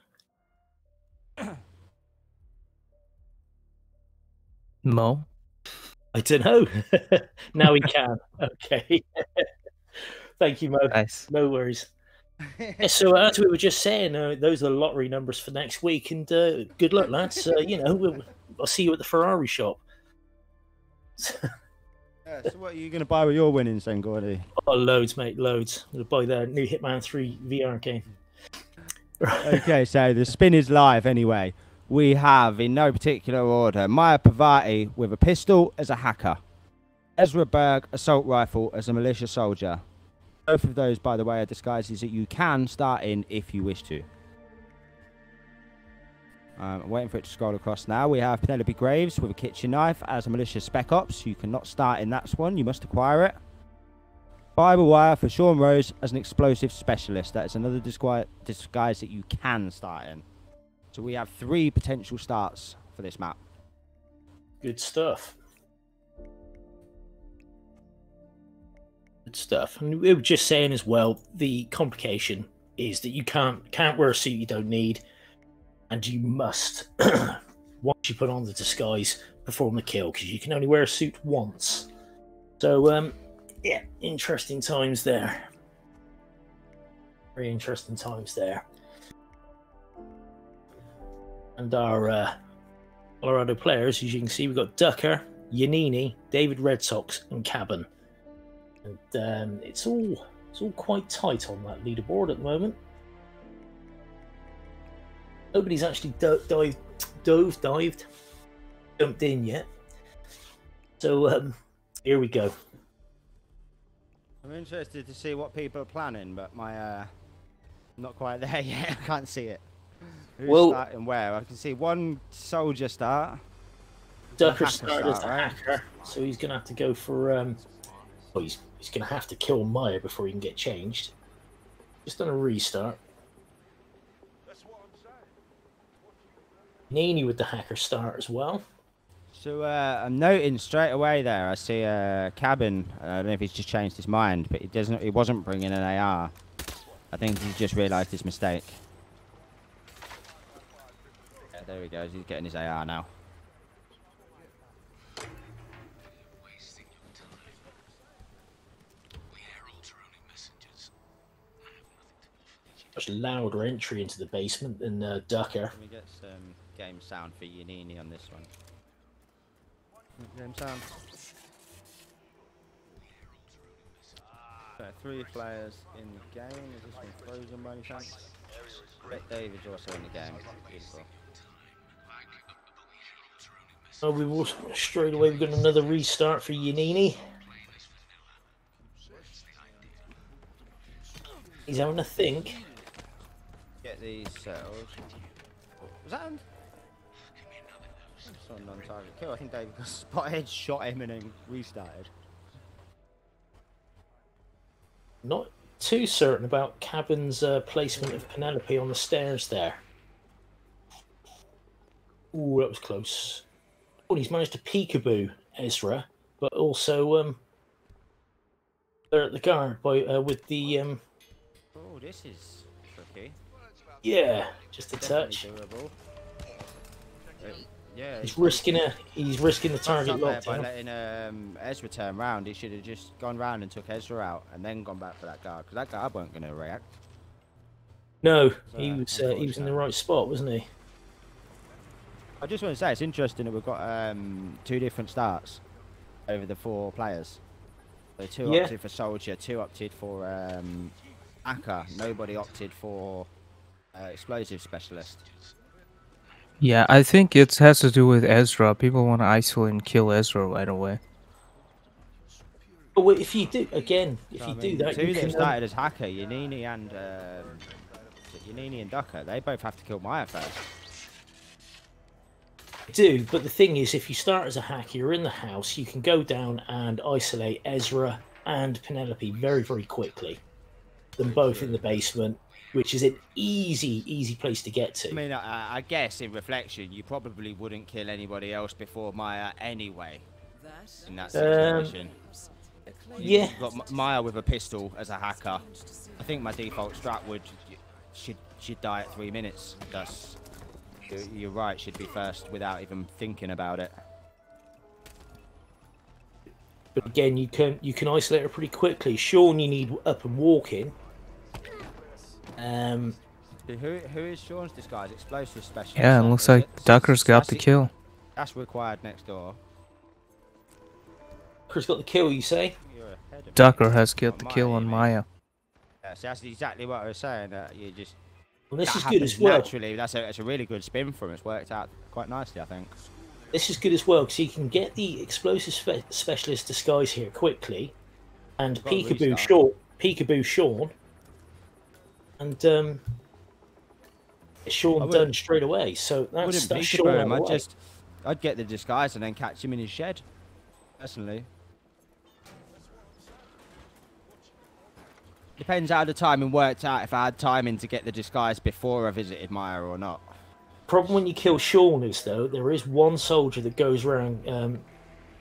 Mo? I don't know. Now we can. Okay. Thank you, Mo. Nice. No worries. Yeah, so as we were just saying, those are the lottery numbers for next week, and good luck, lads. I'll see you at the Ferrari shop. Yeah, so what are you going to buy with your winnings then, Gordy? Oh, loads, mate, loads. I'm going to buy the new Hitman 3 VR game. Okay, so the spin is live anyway. We have, in no particular order, Maya Pavati with a pistol as a hacker. Ezra Berg, assault rifle as a militia soldier. Both of those, by the way, are disguises that you can start in if you wish to. I'm waiting for it to scroll across now. We have Penelope Graves with a kitchen knife as a militia spec ops. You cannot start in that one. You must acquire it. Bible wire for Sean Rose as an explosive specialist. That is another disguise that you can start in. So we have 3 potential starts for this map. Good stuff. Good stuff. And we were just saying as well, the complication is that you can't wear a suit you don't need. And you must, once you put on the disguise, perform the kill, because you can only wear a suit once. So, yeah, interesting times there. Very interesting times there. And our Colorado players, as you can see, we've got Ducker, Yanini, David Red Sox, and Cabin. And it's all quite tight on that leaderboard at the moment. Nobody's actually jumped in yet. So here we go. I'm interested to see what people are planning, but I'm not quite there yet. I can't see it. Who's starting where? I can see one soldier start. Ducker started as a hacker, so he's going to have to go for... well, he's going to have to kill Maya before he can get changed. Just done a restart. Nini with the hacker start as well. So I'm noting straight away there. I see a Cabin. I don't know if he's just changed his mind, but he wasn't bringing an AR. I think he's just realised his mistake. Yeah, there he goes. He's getting his AR now. Much louder entry into the basement than Ducker. Let me get some game sound for Yanini on this one. Game sound. So 3 players in the game. Is this one frozen by any chance? David's also in the game. Beautiful. Oh, we've also straight away got another restart for Yanini. He's having a think. Get these settled. Was that on? That's on non-target kill. I think David got spotted, shot him, and then restarted. Not too certain about Cabin's placement of Penelope on the stairs there. Ooh, that was close. Oh, he's managed to peekaboo Ezra, but also they're at the guard by with the Oh, this is tricky. yeah, just a Definitely touch. doable. Yeah, He's risking the target lockdown. By lockdown. letting Ezra turn round, he should have just gone round and took Ezra out, and then gone back for that guard, because that guard weren't going to react. No, So, he was in the right spot, wasn't he? I just want to say it's interesting that we've got 2 different starts over the 4 players. So 2 opted for soldier, 2 opted for hacker. Nobody opted for explosive specialist. Yeah, I think it has to do with Ezra. People want to isolate and kill Ezra right away. But well, if you do do that, 2 you that can started as hacker, Yanini and Ducker, they both have to kill Maya first. do. But the thing is, if you start as a hacker, you're in the house, you can go down and isolate Ezra and Penelope very, very quickly. Them both in the basement, which is an easy place to get to. I mean, I guess in reflection, you probably wouldn't kill anybody else before Maya anyway. In that situation. Yeah. You've got Maya with a pistol as a hacker. I think my default strat should she'd die at 3 minutes. You're right, she'd be first without even thinking about it. But again, you can isolate her pretty quickly. Sean, you need up and walking. Who is Sean's disguise? Explosive specialist. Yeah, it looks like Ducker's got the kill. That's required next door. Ducker's got the kill, you say? You're ahead of me. Ducker has got Not the Maya, kill you on mean. Maya. Yeah, so that's exactly what I was saying. You just Well, this that is good happens as well. naturally. That's a really good spin from him. It's worked out quite nicely, I think. This is good as well because you can get the explosive specialist disguise here quickly, and Got a peekaboo restart. Sean, and Sean I would- done straight away. So that's Wouldn't that's peekaboo Sean him. out the way. I'd get the disguise and then catch him in his shed. Personally. Depends how the timing worked out. If I had timing to get the disguise before I visited Maya or not. Problem when you kill Sean is though there is one soldier that goes around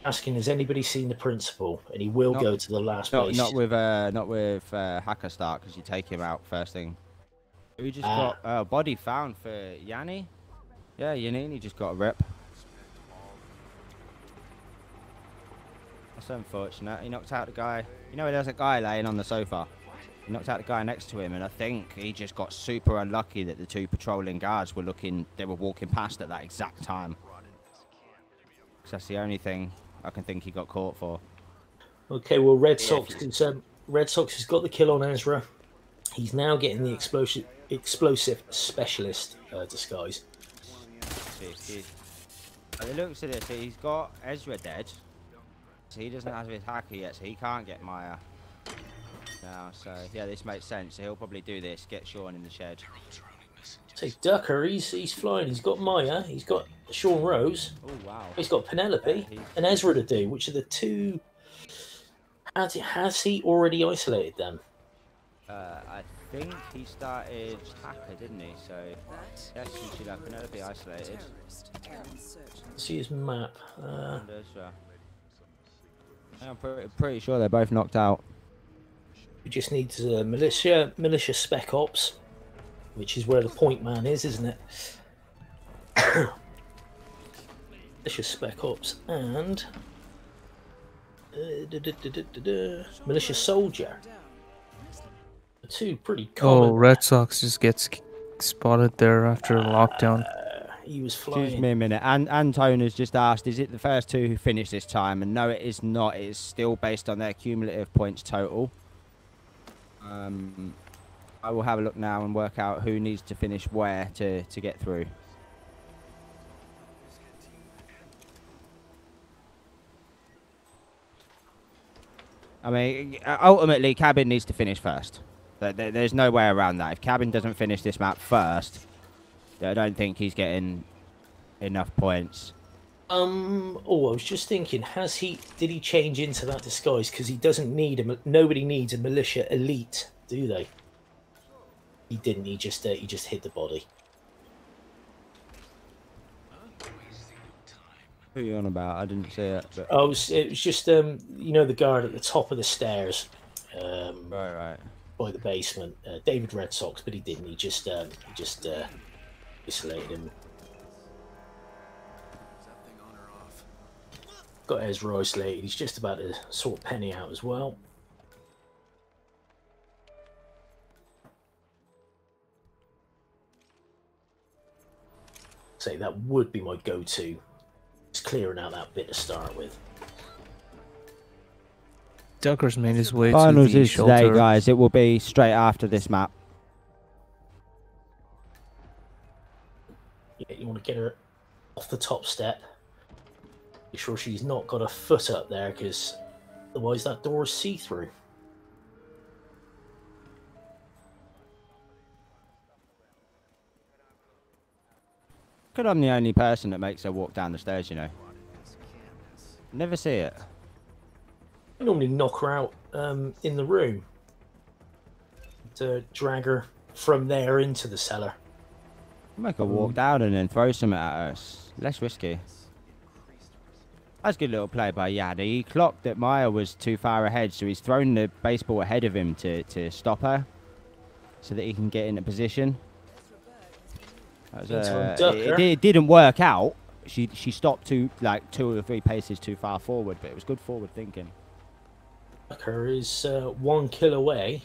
asking, "Has anybody seen the principal?" And he will go to the last base. Not with Hacker Start because you take him out first thing. We just got body found for Yanni. Yeah, Yanni just got a rip. That's unfortunate. He knocked out the guy. You know, there's a guy laying on the sofa. He knocked out the guy next to him, and I think he just got super unlucky that the two patrolling guards were walking past at that exact time. 'Cause that's the only thing I can think he got caught for. Okay, well, Red Sox has got the kill on Ezra. He's now getting the explosive specialist disguise. By the looks of this, he's got Ezra dead. So he doesn't have his hacker yet, so he can't get Maya now. So yeah, this makes sense. So he'll probably do this, get Sean in the shed. Say Ducker, he's flying. He's got Maya. He's got Sean Rose. Oh wow. He's got Penelope and Ezra to do, which are the two. Has he already isolated them? I think he started hacker, didn't he? So yes, he should have Penelope isolated. See his map. And Ezra. I'm pretty sure they're both knocked out. We just need militia spec ops, which is where the point man is, isn't it? Militia spec ops and militia soldier. The two pretty common. Oh, Red Sox just gets spotted there after a lockdown. He was Excuse flying. me a minute. Anton has just asked, is it the first two who finished this time? And no, it is not. It is still based on their cumulative points total. I will have a look now and work out who needs to finish where to get through. I mean, ultimately, Cabin needs to finich first. There's no way around that. If Cabin doesn't finish this map first, I don't think he's getting enough points. Oh, I was just thinking, did he change into that disguise? Because he doesn't need nobody needs a militia elite, do they? He didn't. He just hid the body. Who are you on about? I didn't see it. But... Oh, it was just you know, the guard at the top of the stairs, Right. by the basement. David Red Sox, but he didn't. He just isolated him. Got Ezra isolated. He's just about to sort Penny out as well. Say that would be my go-to. Just clearing out that bit to start with. Ducker's made his way Finals to the is shelter. today, guys. It will be straight after this map. Yeah, you want to get her off the top step. Be sure she's not got a foot up there, because otherwise that door is see-through. Good, I'm the only person that makes her walk down the stairs, you know. Never see it. I normally knock her out in the room to drag her from there into the cellar. Make her walk down and then throw something at us. Less risky. That's a good little play by Yada. He clocked that Maya was too far ahead, so he's thrown the baseball ahead of him to stop her, so that he can get into position. That was, Meantime, Ducker. it didn't work out. She stopped like 2 or 3 paces too far forward, but it was good forward thinking. Ducker is 1 kill away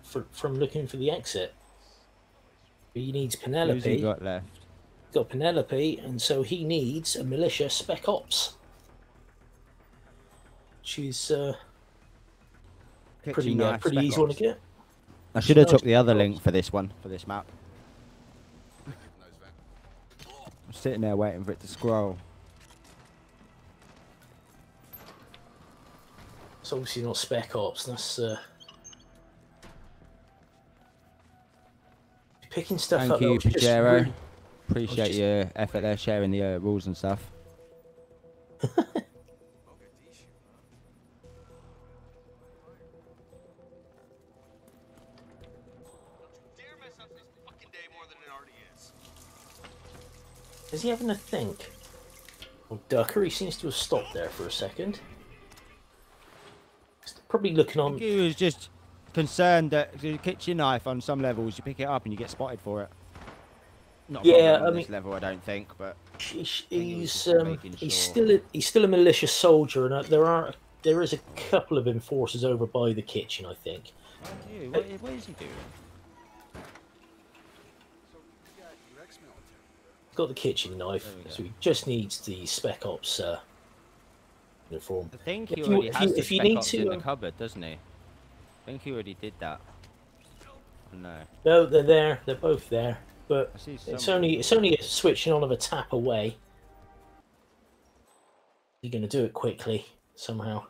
from looking for the exit. He needs Penelope. Who's he got left? Got Penelope, and so he needs a militia spec ops. She's pretty easy one to get. I should have took the other link for this one, for this map. I'm sitting there waiting for it to scroll. It's obviously not spec ops. That's picking stuff up. Thank you, Just Pajero. really- Appreciate your effort there, sharing the rules and stuff. Is he having a think? Oh, Ducker, he seems to have stopped there for a second. He's probably looking on. He was just concerned that the kitchen knife on some levels, you pick it up and you get spotted for it. Not on this level, I don't think, but He's still a malicious soldier, and there is a couple of enforcers over by the kitchen, I think. What is he doing? Got the kitchen knife, so he just needs the spec ops uniform. I think he already has the spec ops in the cupboard, doesn't he? I think he already did that. No, they're there. They're both there, but it's only a switching on of a tap away. You're going to do it quickly somehow.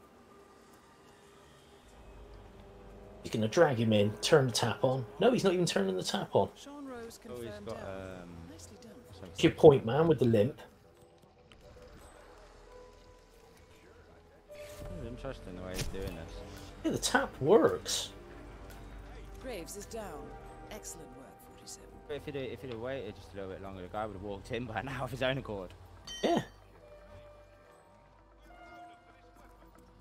You're going to drag him in, turn the tap on. No, he's not even turning the tap on. Oh, he's got Your point, man, with the limp. Interesting the way he's doing this. Yeah, the tap works. Graves is down. Excellent work, 47. But if he'd have waited just a little bit longer, the guy would have walked in by now of his own accord. Yeah.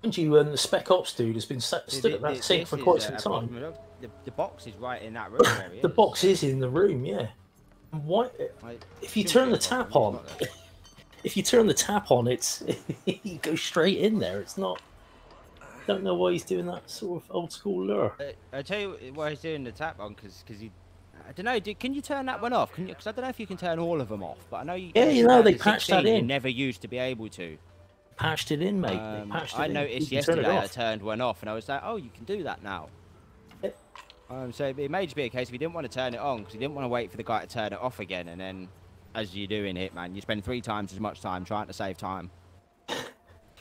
And you, the spec ops dude has been stood at that sink for quite some time. The box is right in that room where he The is. box is in the room, yeah. Why? If you turn the tap on, if you turn the tap on, it's you go straight in there. It's not. Don't know why he's doing that sort of old school lure. I tell you why he's doing the tap on, because he. I don't know. Can you turn that one off? Can you? Because I don't know if you can turn all of them off, but I know you. Yeah, you know they patched that in. You never used to be able to. Patched it in, mate. They patched it I in. noticed yesterday I turned one off, and I was like, oh, you can do that now. So it may just be a case if you didn't want to turn it on because you didn't want to wait for the guy to turn it off again, and then, as you do in Hitman, you spend 3 times as much time trying to save time.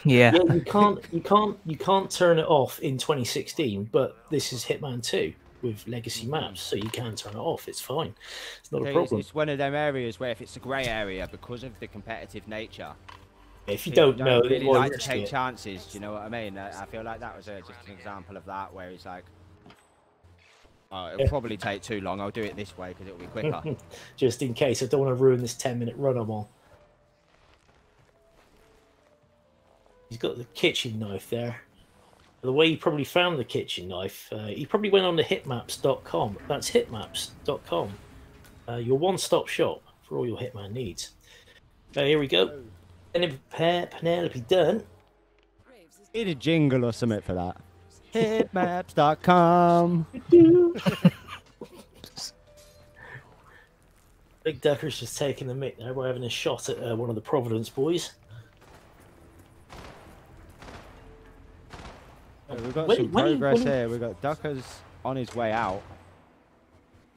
Yeah. You can't turn it off in 2016, but this is Hitman 2 with legacy maps, so you can turn it off. It's fine. It's not a problem. It's one of them areas where if it's a grey area because of the competitive nature. If you don't know, really like to take chances. Do you know what I mean? I feel like that was just an example of that, where it's like. Oh, it'll probably take too long. I'll do it this way because it'll be quicker. Just in case. I don't want to ruin this 10-minute run I'm on. He's got the kitchen knife there. The way he probably found the kitchen knife, he probably went on to hitmaps.com. That's hitmaps.com. Your one-stop shop for all your Hitman needs. Here we go. Penelope done. Need a jingle or something for that. Hitmaps.com. Big Ducker's just taking the mic there. We're having a shot at one of the Providence boys. We've got some progress here. We've got Ducker's on his way out.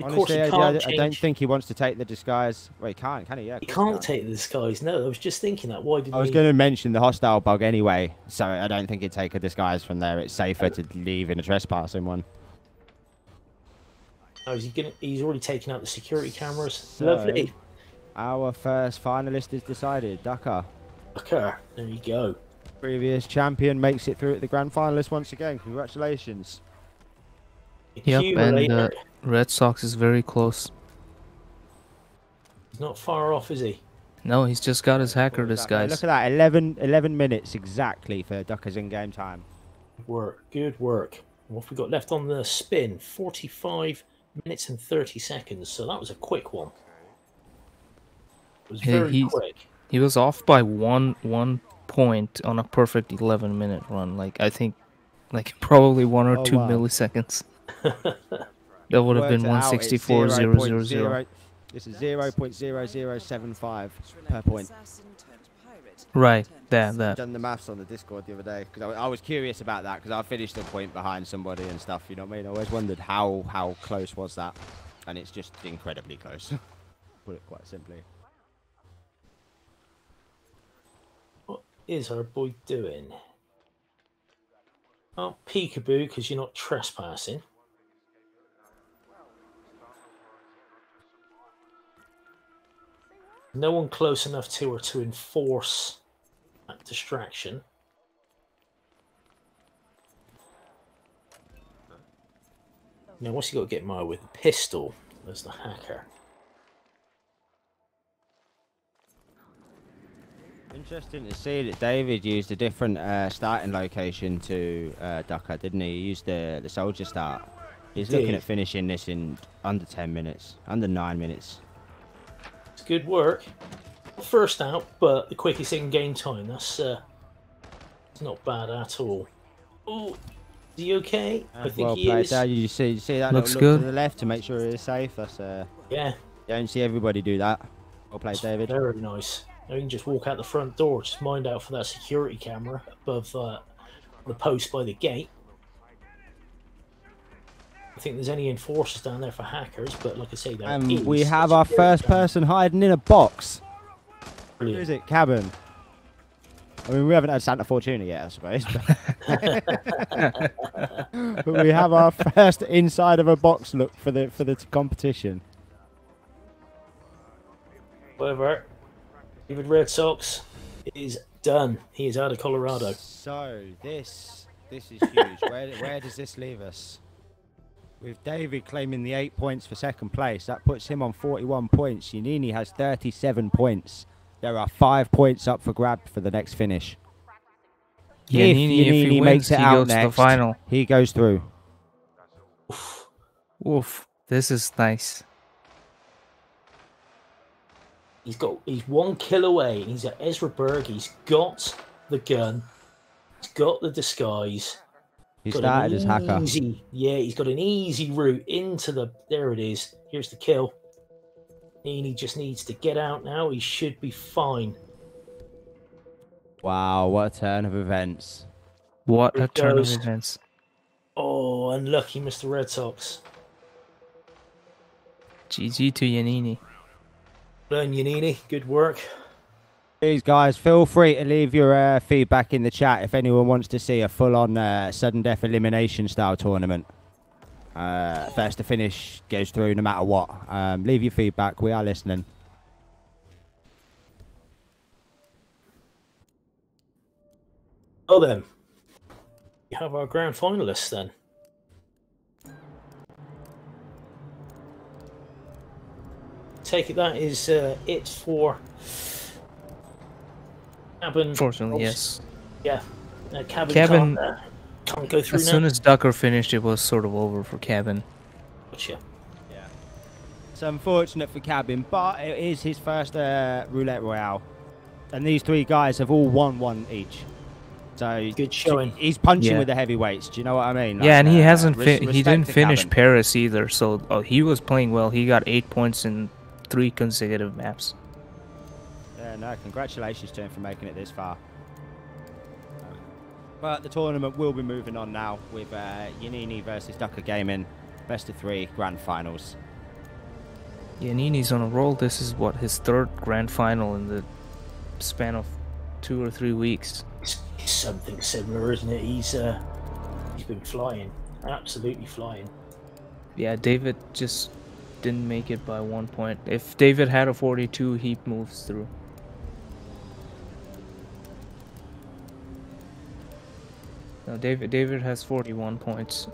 Honestly, I don't think he wants to take the disguise. Well, he can't, can he? Yeah, he can't take the disguise. No, I was just thinking that. Why did I was going to mention the hostile bug anyway, so I don't think he'd take a disguise from there. It's safer to leave in a trespassing one. Oh, is he gonna? He's already taken out the security cameras. So, lovely. Our first finalist is decided. Ducker. Ducker. There you go. Previous champion makes it through at the grand finalist once again. Congratulations. Yep, and Red Sox is very close. He's not far off, is he? No, he's just got his hacker disguise. Look at that, 11 minutes exactly for Ducker's in-game time. Good work, good work. What have we got left on the spin? 45 minutes and 30 seconds, so that was a quick one. It was very quick. He was off by one point on a perfect 11-minute run. Like I think, like probably 1 or 2 milliseconds. That would have been 164.000. This is 0.0075 per point. Right, that. I done the maths on the Discord the other day because I was curious about that because I finished a point behind somebody and stuff. You know what I mean? I always wondered how close was that, and it's just incredibly close. Put it quite simply. What is our boy doing? Oh, peekaboo, because you're not trespassing. No one close enough to her to enforce that distraction. Now, what's he got to get Maya with? A pistol as the hacker. Interesting to see that David used a different starting location to Ducker, didn't he? He used the soldier start. He's looking at finishing this in under 10 minutes, under 9 minutes. It's good work. First out, but the quickest in game time. That's it's not bad at all. Oh, is he okay? I think well he played, is. Dad. You see that Looks little good. look to the left to make sure he's safe. That's Yeah, you don't see everybody do that. Well played, David. very nice. Now you can just walk out the front door, just mind out for that security camera above the post by the gate. I think there's any enforcers down there for hackers, but like I say, we have our first person hiding in a box. Brilliant. Who is it? Cabin. I mean, we haven't had Santa Fortuna yet, I suppose. But we have our first inside of a box look for the competition. However, David Red Sox is done. He is out of Colorado. So this is huge. Where does this leave us? With David claiming the 8 points for second place, that puts him on 41 points. Yanini has 37 points. There are 5 points up for grab for the next finish. Yanini, if he makes wins, it he out goes to the next, final. he goes through. Oof, this is nice. He's 1 kill away. He's at Ezra Berg. He's got the gun. He's got the disguise. He started as hacker. He's got an easy route into the... There it is. Here's the kill. And he just needs to get out now. He should be fine. Wow, what a turn of events. What a turn of events. Oh, unlucky Mr. Red Sox. GG to Yanini. Done, Yanini. Good work. Please, guys, feel free to leave your feedback in the chat if anyone wants to see a full-on sudden death elimination style tournament. First to finish goes through no matter what. Leave your feedback. We are listening. Oh, then. We have our grand finalists, then. Take it that is it for... Cabin. Unfortunately, yes. Yeah. Cabin can't go through As now. soon as Ducker finished, it was sort of over for Cabin. Gotcha. Yeah. It's unfortunate for Cabin, but it is his first Roulette Royale. And these 3 guys have all won 1 each. So good showing. He's punching with the heavyweights. Do you know what I mean? Yeah, and he hasn't. He didn't to finish Cabin. Paris either. So he was playing well. He got 8 points in 3 consecutive maps. Yeah, no, congratulations to him for making it this far. But the tournament will be moving on now with Yanini versus Ducker Gaming, best of 3 grand finals. Yanini's on a roll. This is what, his 3rd grand final in the span of 2 or 3 weeks. It's something similar, isn't it? He's been flying, absolutely flying. Yeah, David just didn't make it by 1 point. If David had a 42, he moves through. No, David has 41 points.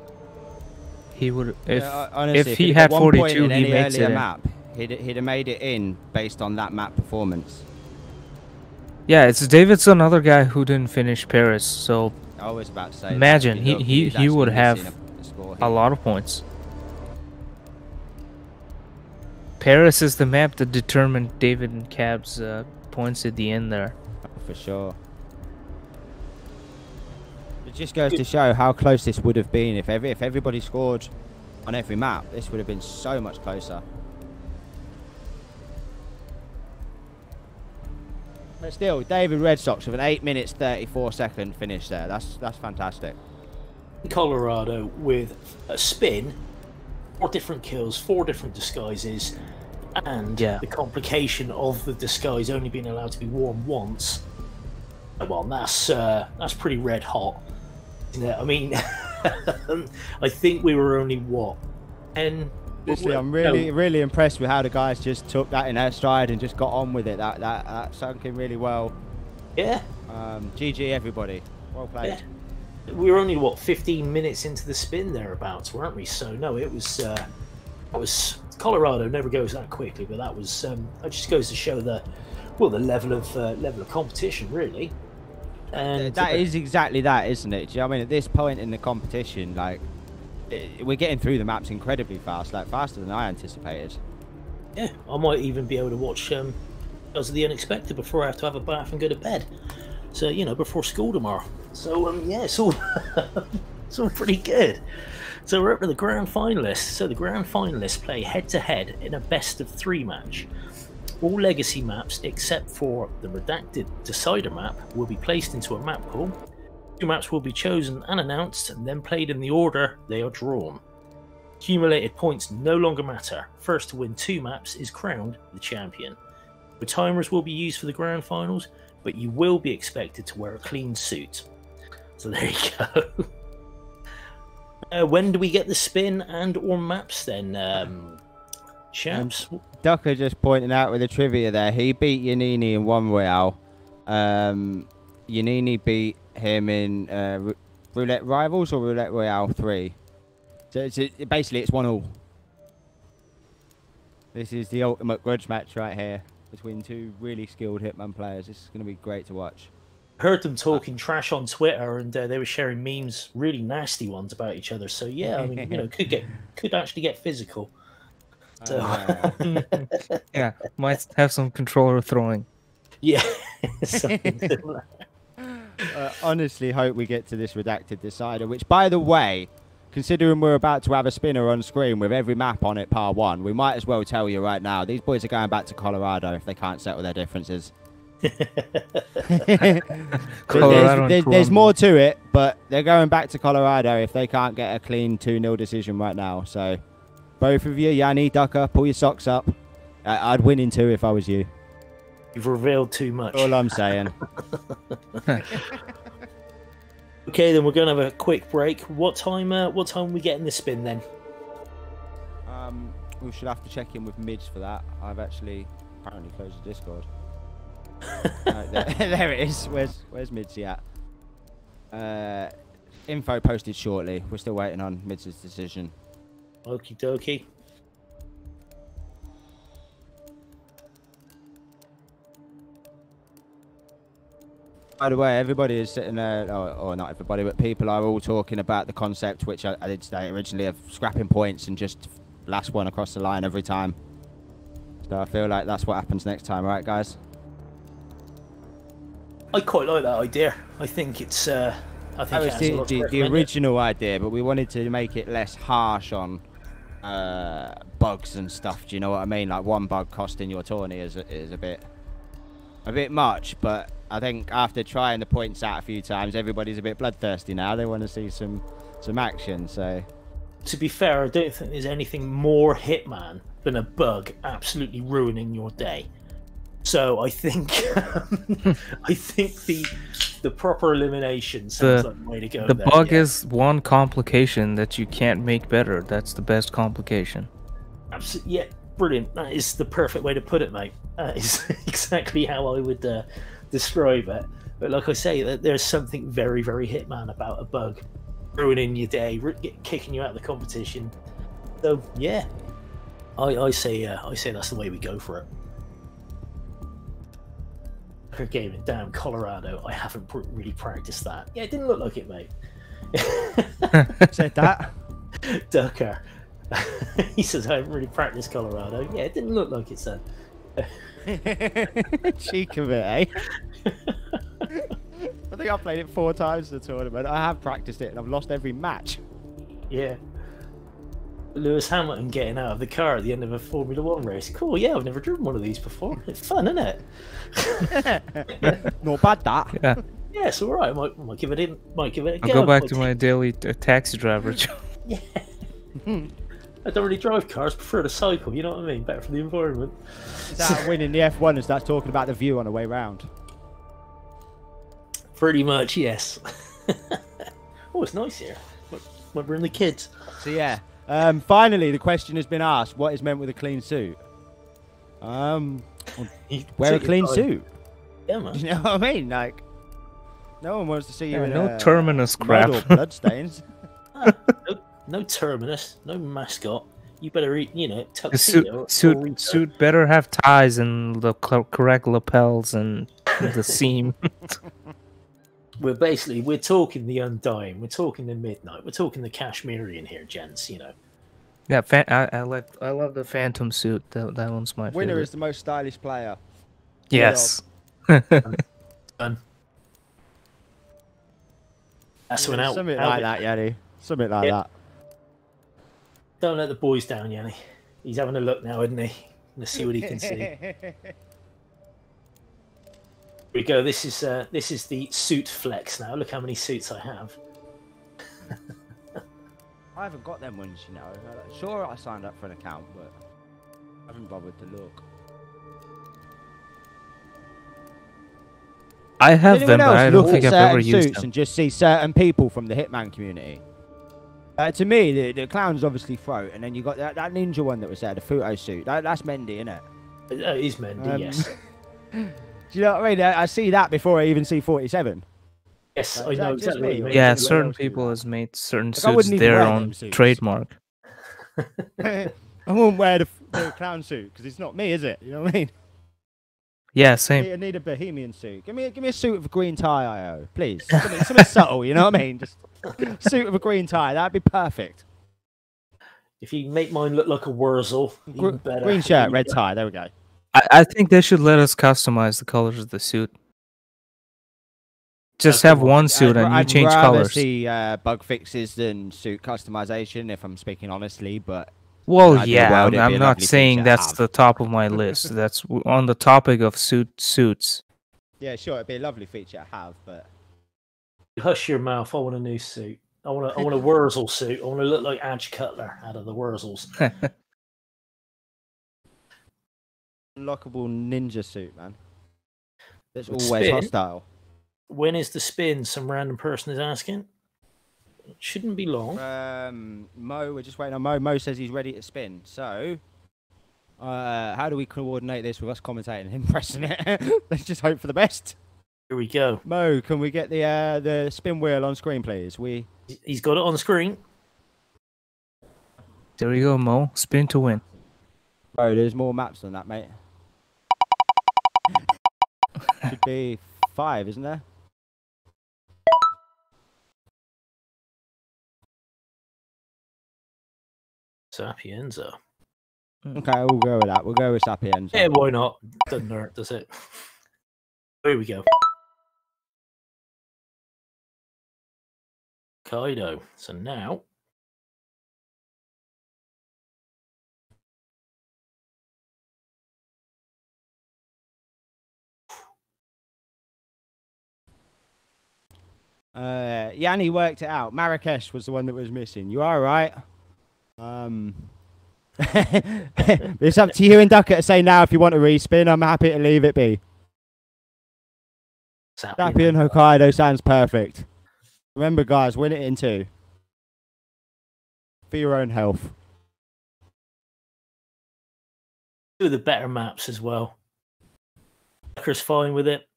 He would honestly, if he had 42, in he any makes earlier it. map, he'd have made it in based on that map performance. Yeah, it's David's another guy who didn't finish Paris, so I was about to say. imagine that. he would have a score a here. lot of points. Paris is the map that determined David and Cab's points at the end there. For sure. It just goes to show how close this would have been if everybody scored on every map. This would have been so much closer. But still, David Red Sox with an 8 minutes 34-second finish there. That's fantastic. Colorado with a spin, 4 different kills, 4 different disguises, and the complication of the disguise only being allowed to be worn once. Well, that's pretty red hot, isn't it? I mean, I think we were only what 10. Honestly, I'm really impressed with how the guys just took that in their stride and just got on with it. That sunk in really well. Yeah. GG everybody. Well played. Yeah. We were only what 15 minutes into the spin thereabouts, weren't we? So no, it was Colorado never goes that quickly, but that was that just goes to show the level of competition, really. And that is exactly that, isn't it? Do you know what I mean? At this point in the competition, like, we're getting through the maps incredibly fast, like faster than I anticipated. Yeah, I might even be able to watch Because of the Unexpected before I have to have a bath and go to bed. So, you know, before school tomorrow. So, yeah, it's all, it's all pretty good. So we're up to the grand finalists. So the grand finalists play head-to-head in a best-of-3 match. All legacy maps, except for the redacted decider map, will be placed into a map pool. 2 maps will be chosen and announced, and then played in the order they are drawn. Accumulated points no longer matter. First to win 2 maps is crowned the champion. The timers will be used for the grand finals, but you will be expected to wear a clean suit. So there you go. When do we get the spin and or maps then, chaps? Ducker just pointing out with the trivia there, he beat Yanini in 1 Royale. Yanini beat him in Roulette Rivals or Roulette Royale 3. So basically it's 1-1. This is the ultimate grudge match right here between 2 really skilled Hitman players. This is going to be great to watch. Heard them talking trash on Twitter, and they were sharing memes, really nasty ones about each other. So yeah, I mean, you know, could actually get physical. So yeah, might have some controller throwing. Yeah, something similar. Honestly, hope we get to this redacted decider. Which, by the way, considering we're about to have a spinner on screen with every map on it par 1, we might as well tell you right now, these boys are going back to Colorado if they can't settle their differences. There's more to it, but they're going back to Colorado if they can't get a clean 2-0 decision right now. So both of you, Yanni, Ducker, pull your socks up. I'd win in 2 if I was you. You've revealed too much. All I'm saying. Okay, then we're going to have a quick break. What time are we getting the spin then? We should have to check in with Mids for that. I've actually apparently closed the Discord. There it is. Where's Midsy at? Info posted shortly. We're still waiting on Mids' decision. Okie dokie. By the way, everybody is sitting there, or not everybody, but people are all talking about the concept, which I did say originally, of scrapping points and just last one across the line every time. So I feel like that's what happens next time, right, guys? I quite like that idea. I think it's. I think that it was has a lot to the original idea, but we wanted to make it less harsh on bugs and stuff. Do you know what I mean? Like 1 bug costing your tourney is a bit much, but I think after trying the points out a few times, everybody's a bit bloodthirsty now. They want to see some action. So, to be fair, I don't think there's anything more Hitman than a bug absolutely ruining your day. So I think I think the proper elimination sounds like the way to go. The bug is one complication that you can't make better. That's the best complication. Absolutely, yeah, brilliant. That is the perfect way to put it, mate. That is exactly how I would describe it. But like I say, there's something very, very Hitman about a bug ruining your day, kicking you out of the competition. So yeah, I say that's the way we go for it. Gaming, damn Colorado! I haven't really practiced that. Yeah, it didn't look like it, mate. Said that. Ducker, He says, I haven't really practiced Colorado. Yeah, it didn't look like it, son. Cheek of it, eh? I think I played it 4 times in the tournament. I have practiced it and I've lost every match. Yeah. Lewis Hamilton getting out of the car at the end of a Formula One race. Cool, yeah, I've never driven one of these before. It's fun, isn't it? Not bad, that. Yeah. Yeah, it's alright. Might give it a go. I'll go back to my daily taxi driver job. Yeah. I don't really drive cars, prefer to cycle, you know what I mean? Better for the environment. It's out winning the F1 and starts talking about the view on the way round. Pretty much, yes. Oh, it's nice here. Might bring the kids. So yeah, finally the question has been asked: what is meant with a clean suit? Wear a clean suit. Yeah, man. You know what I mean? Like, no one wants to see you in no terminus mud crap. or bloodstains. No terminus, no mascot. You better eat, you know, The tuxedo. suit better have ties and the correct lapels and the seam. We're talking the Undying, we're talking the Midnight, we're talking the Kashmirian here, gents. You know. Yeah, I love the Phantom suit. That one's my Winner favorite. is the most stylish player. Yes. Done. That's when Something like that, Yanni. Something like that. Don't let the boys down, Yanni. He's having a look now, isn't he? Let's see what he can see. Here we go. This is the suit flex now. Look how many suits I have. I haven't got them ones, you know. Sure, I signed up for an account, but I haven't bothered to look. I have them, but I don't think I've ever used used them. And just see certain people from the Hitman community. To me, the clown's obviously throat, and then you got that ninja one that was there, the Futo suit. That's Mendy, isn't it? It is Mendy, yes. Do you know what I mean? I see that before I even see 47. Yes, I know exactly what you mean. Yeah, certain people has made certain I wouldn't suits even their wear own them suits. trademark. I won't wear the clown suit because it's not me, is it? You know what I mean? Yeah, same. I need a bohemian suit. Give me a suit with a green tie, IO, please. Something subtle, you know what I mean? Just suit with a green tie. That'd be perfect. If you make mine look like a Wurzel, even better. Green shirt, red tie. There we go. I think they should let us customize the colors of the suit. Just have one suit and you change I'd rather colors. see bug fixes than suit customization, if I'm speaking honestly. But Well, yeah, I'm not lovely saying feature to that's have. the top of my list. That's on the topic of suits. Yeah, sure, it'd be a lovely feature to have, but Hush your mouth. I want a new suit. I want a Wurzel suit. I want to look like Adge Cutler out of the Wurzels. unlockable ninja suit, man. That's With always spin? hostile. When is the spin? Some random person is asking. It shouldn't be long. Mo, we're just waiting on Mo. Mo says he's ready to spin. So, how do we coordinate this with us commentating and him pressing it? Let's just hope for the best. Here we go. Mo, can we get the spin wheel on screen, please? He's got it on screen. There you go, Mo. Spin to win. Bro, there's more maps than that, mate. Should be 5, isn't there? Sapienza. Okay, we'll go with that. We'll go with Sapiens. Yeah, why not? Doesn't hurt, does it? Here we go. Kaido. So now. Yanni worked it out. Marrakesh was the one that was missing. You are right. It's up to you and Ducker to say now if you want to respin. I'm happy to leave it be. Sapien Hokkaido sounds perfect. Remember, guys, win it in 2. For your own health. Two of the better maps as well. Ducker's fine with it.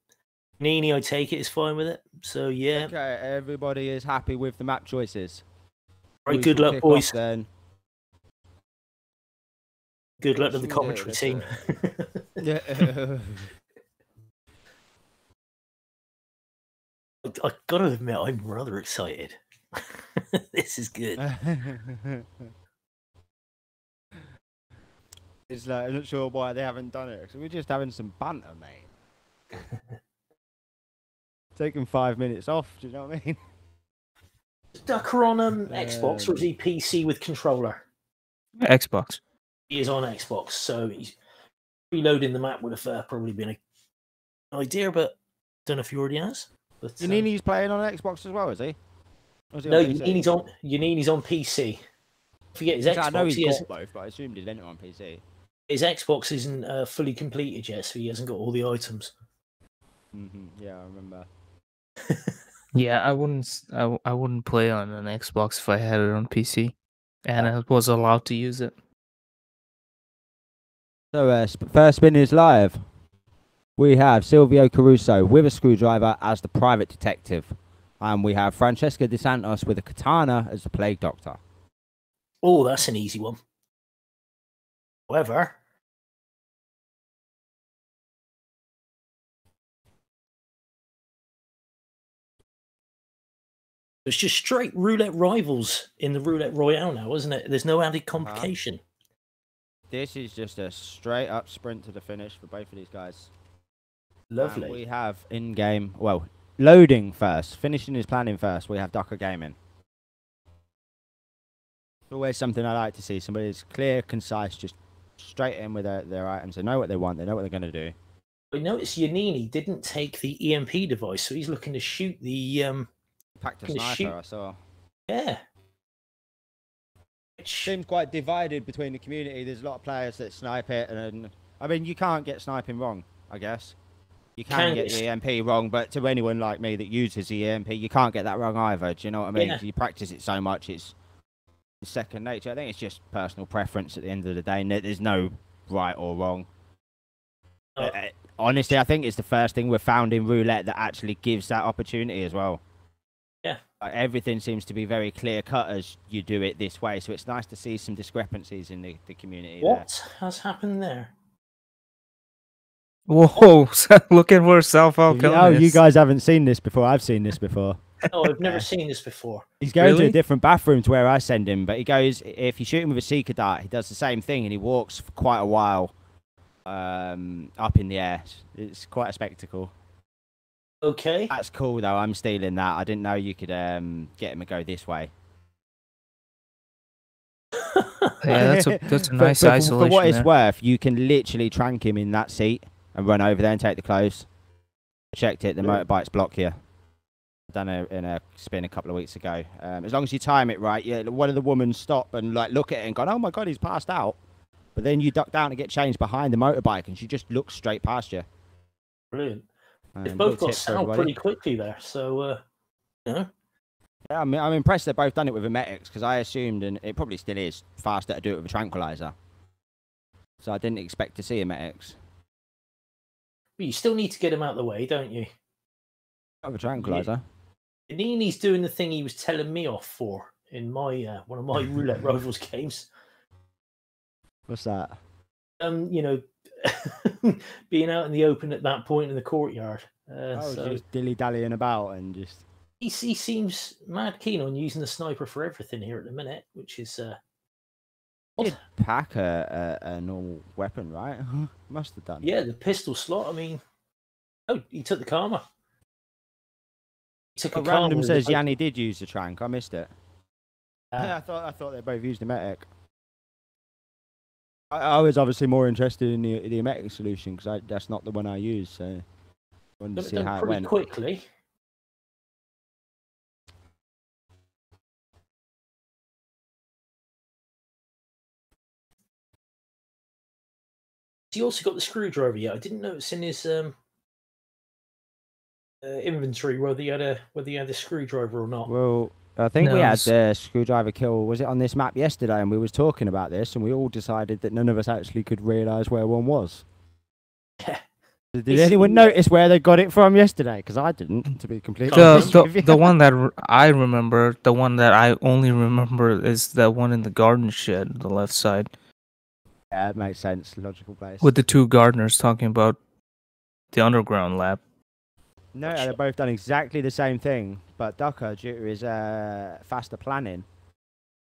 Nini, I take it, is fine with it. So, yeah. Okay, everybody is happy with the map choices. Right, good luck, boys. Then. Good luck to the commentary team. Yeah. I gotta admit, I'm rather excited. This is good. It's like, I'm not sure why they haven't done it. 'Cause we're just having some banter, mate. Taking 5 minutes off, do you know what I mean? Is Ducker on Xbox or is he PC with controller? Xbox. He is on Xbox, so he's reloading the map would have probably been an idea, but don't know if he already has. But Yanini's playing on Xbox as well, is he? Or is he no, on PC? Yanini's on PC. Forget his Xbox. I know he's got both, but I assumed he'd enter on PC. His Xbox isn't fully completed yet, so he hasn't got all the items. Yeah, I remember. Yeah, I wouldn't play on an Xbox if I had it on PC, and I was allowed to use it. So, first spin is live. We have Silvio Caruso with a screwdriver as the private detective. And we have Francesca De Santos with a katana as the plague doctor. Oh, that's an easy one. However, it's just straight roulette rivals in the Roulette Royale now, isn't it? There's no added complication. This is just a straight up sprint to the finish for both of these guys. Lovely. And we have in-game, well, loading first, finishing his planning first. We have Ducker Gaming. Always something I like to see. Somebody who's clear, concise, just straight in with their items. They know what they want. They know what they're going to do. We noticed Yanini didn't take the EMP device, so he's looking to shoot the Packed a sniper, I saw. Yeah. Seems quite divided between the community. There's a lot of players that snipe it, and I mean, you can't get sniping wrong, I guess. You can get the EMP wrong, but to anyone like me that uses the EMP, you can't get that wrong either. Do you know what I mean? Yeah. You practice it so much, it's second nature. I think it's just personal preference at the end of the day. There's no right or wrong. Honestly, I think it's the first thing we've found in roulette that actually gives that opportunity as well. Yeah. Everything seems to be very clear cut as you do it this way, so it's nice to see some discrepancies in the community. What has happened there? Whoa! Looking for self-help. Oh, you guys haven't seen this before. I've seen this before. Oh, I've never seen this before. He's going to a different bathroom to where I send him, but he goes, if you shoot him with a seeker dart, he does the same thing, and he walks for quite a while up in the air. It's quite a spectacle. Okay. That's cool, though. I'm stealing that. I didn't know you could get him to go this way. Yeah, that's a nice isolation. For what it's worth, you can literally trank him in that seat and run over there and take the clothes. I checked it. The motorbikes block you. Done it in a spin a couple of weeks ago. As long as you time it right, yeah. One of the women stop and like look at it and go, "Oh my god, he's passed out." But then you duck down to get changed behind the motorbike, and she just looks straight past you. Brilliant. They've both got sound pretty quickly there, so you know. Yeah, I'm impressed they've both done it with emetics, because I assumed, and it probably still is, faster to do it with a tranquilizer. So I didn't expect to see emetics. But you still need to get him out of the way, don't you? Of a tranquilizer. Nini's doing the thing he was telling me off for in my one of my Roulette Rivals games. What's that? You know, being out in the open at that point in the courtyard. So just dilly-dallying about and just... He seems mad keen on using the sniper for everything here at the minute, which is... He'd pack a normal weapon, right? Must have done. Yeah, the pistol slot, I mean... Oh, he took the Karma. He took a Random says Yanni did use the trank. I missed it. I thought they both used the emetic. I was obviously more interested in the emetic solution, because that's not the one I use, so I wanted to see how it went. Quickly. He also got the screwdriver yet. I didn't notice in his inventory whether he had a screwdriver or not. Well, I think we had the screwdriver kill. Was it on this map yesterday? And we was talking about this, and we all decided that none of us actually could realise where one was. Yeah. Did anyone notice where they got it from yesterday? Because I didn't, to be completely honest with you. The one that I remember, the one that I only remember, is the one in the garden shed, the left side. Yeah, it makes sense. Logical place. With the two gardeners talking about the underground lab. No, they've both done exactly the same thing, but Ducker, due to his faster planning,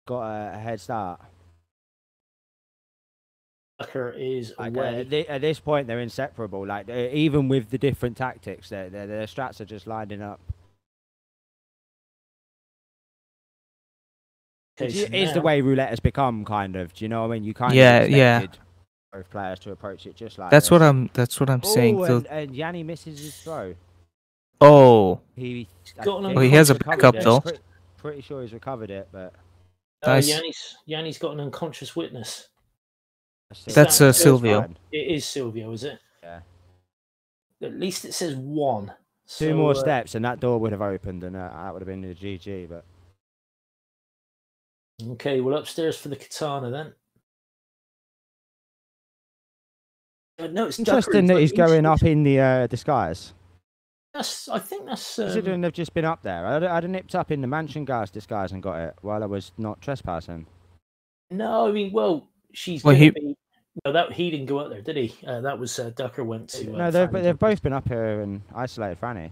got a head start. Ducker is Like, away. at this point, they're inseparable. Like even with the different tactics, their strats are just lining up. Okay, Which so is the now, way roulette has become, kind of. Do you know what I mean? You kind of Yeah, yeah. expected both players to approach it just like That's this. what I'm saying. Oh, So, and Yanni misses his throw. oh, He, I got an think he has a he's recovered backup it. though. Pretty sure he's recovered it, but Nice. Yanni's got an unconscious witness. That's that Silvio. fine. It is Silvio, is it? Yeah. At least it says 1. Two more steps, and that door would have opened, and that would have been the GG. But okay, well, upstairs for the katana then. No, it's interesting that he's going up in the disguise. I think that's. Considering they've just been up there, I'd have nipped up in the mansion guard's disguise and got it while I was not trespassing. No, I mean, well, she's Well, going to be. No, that he didn't go up there, did he? That was Ducker went to. No, they've both been up here and isolated Franny.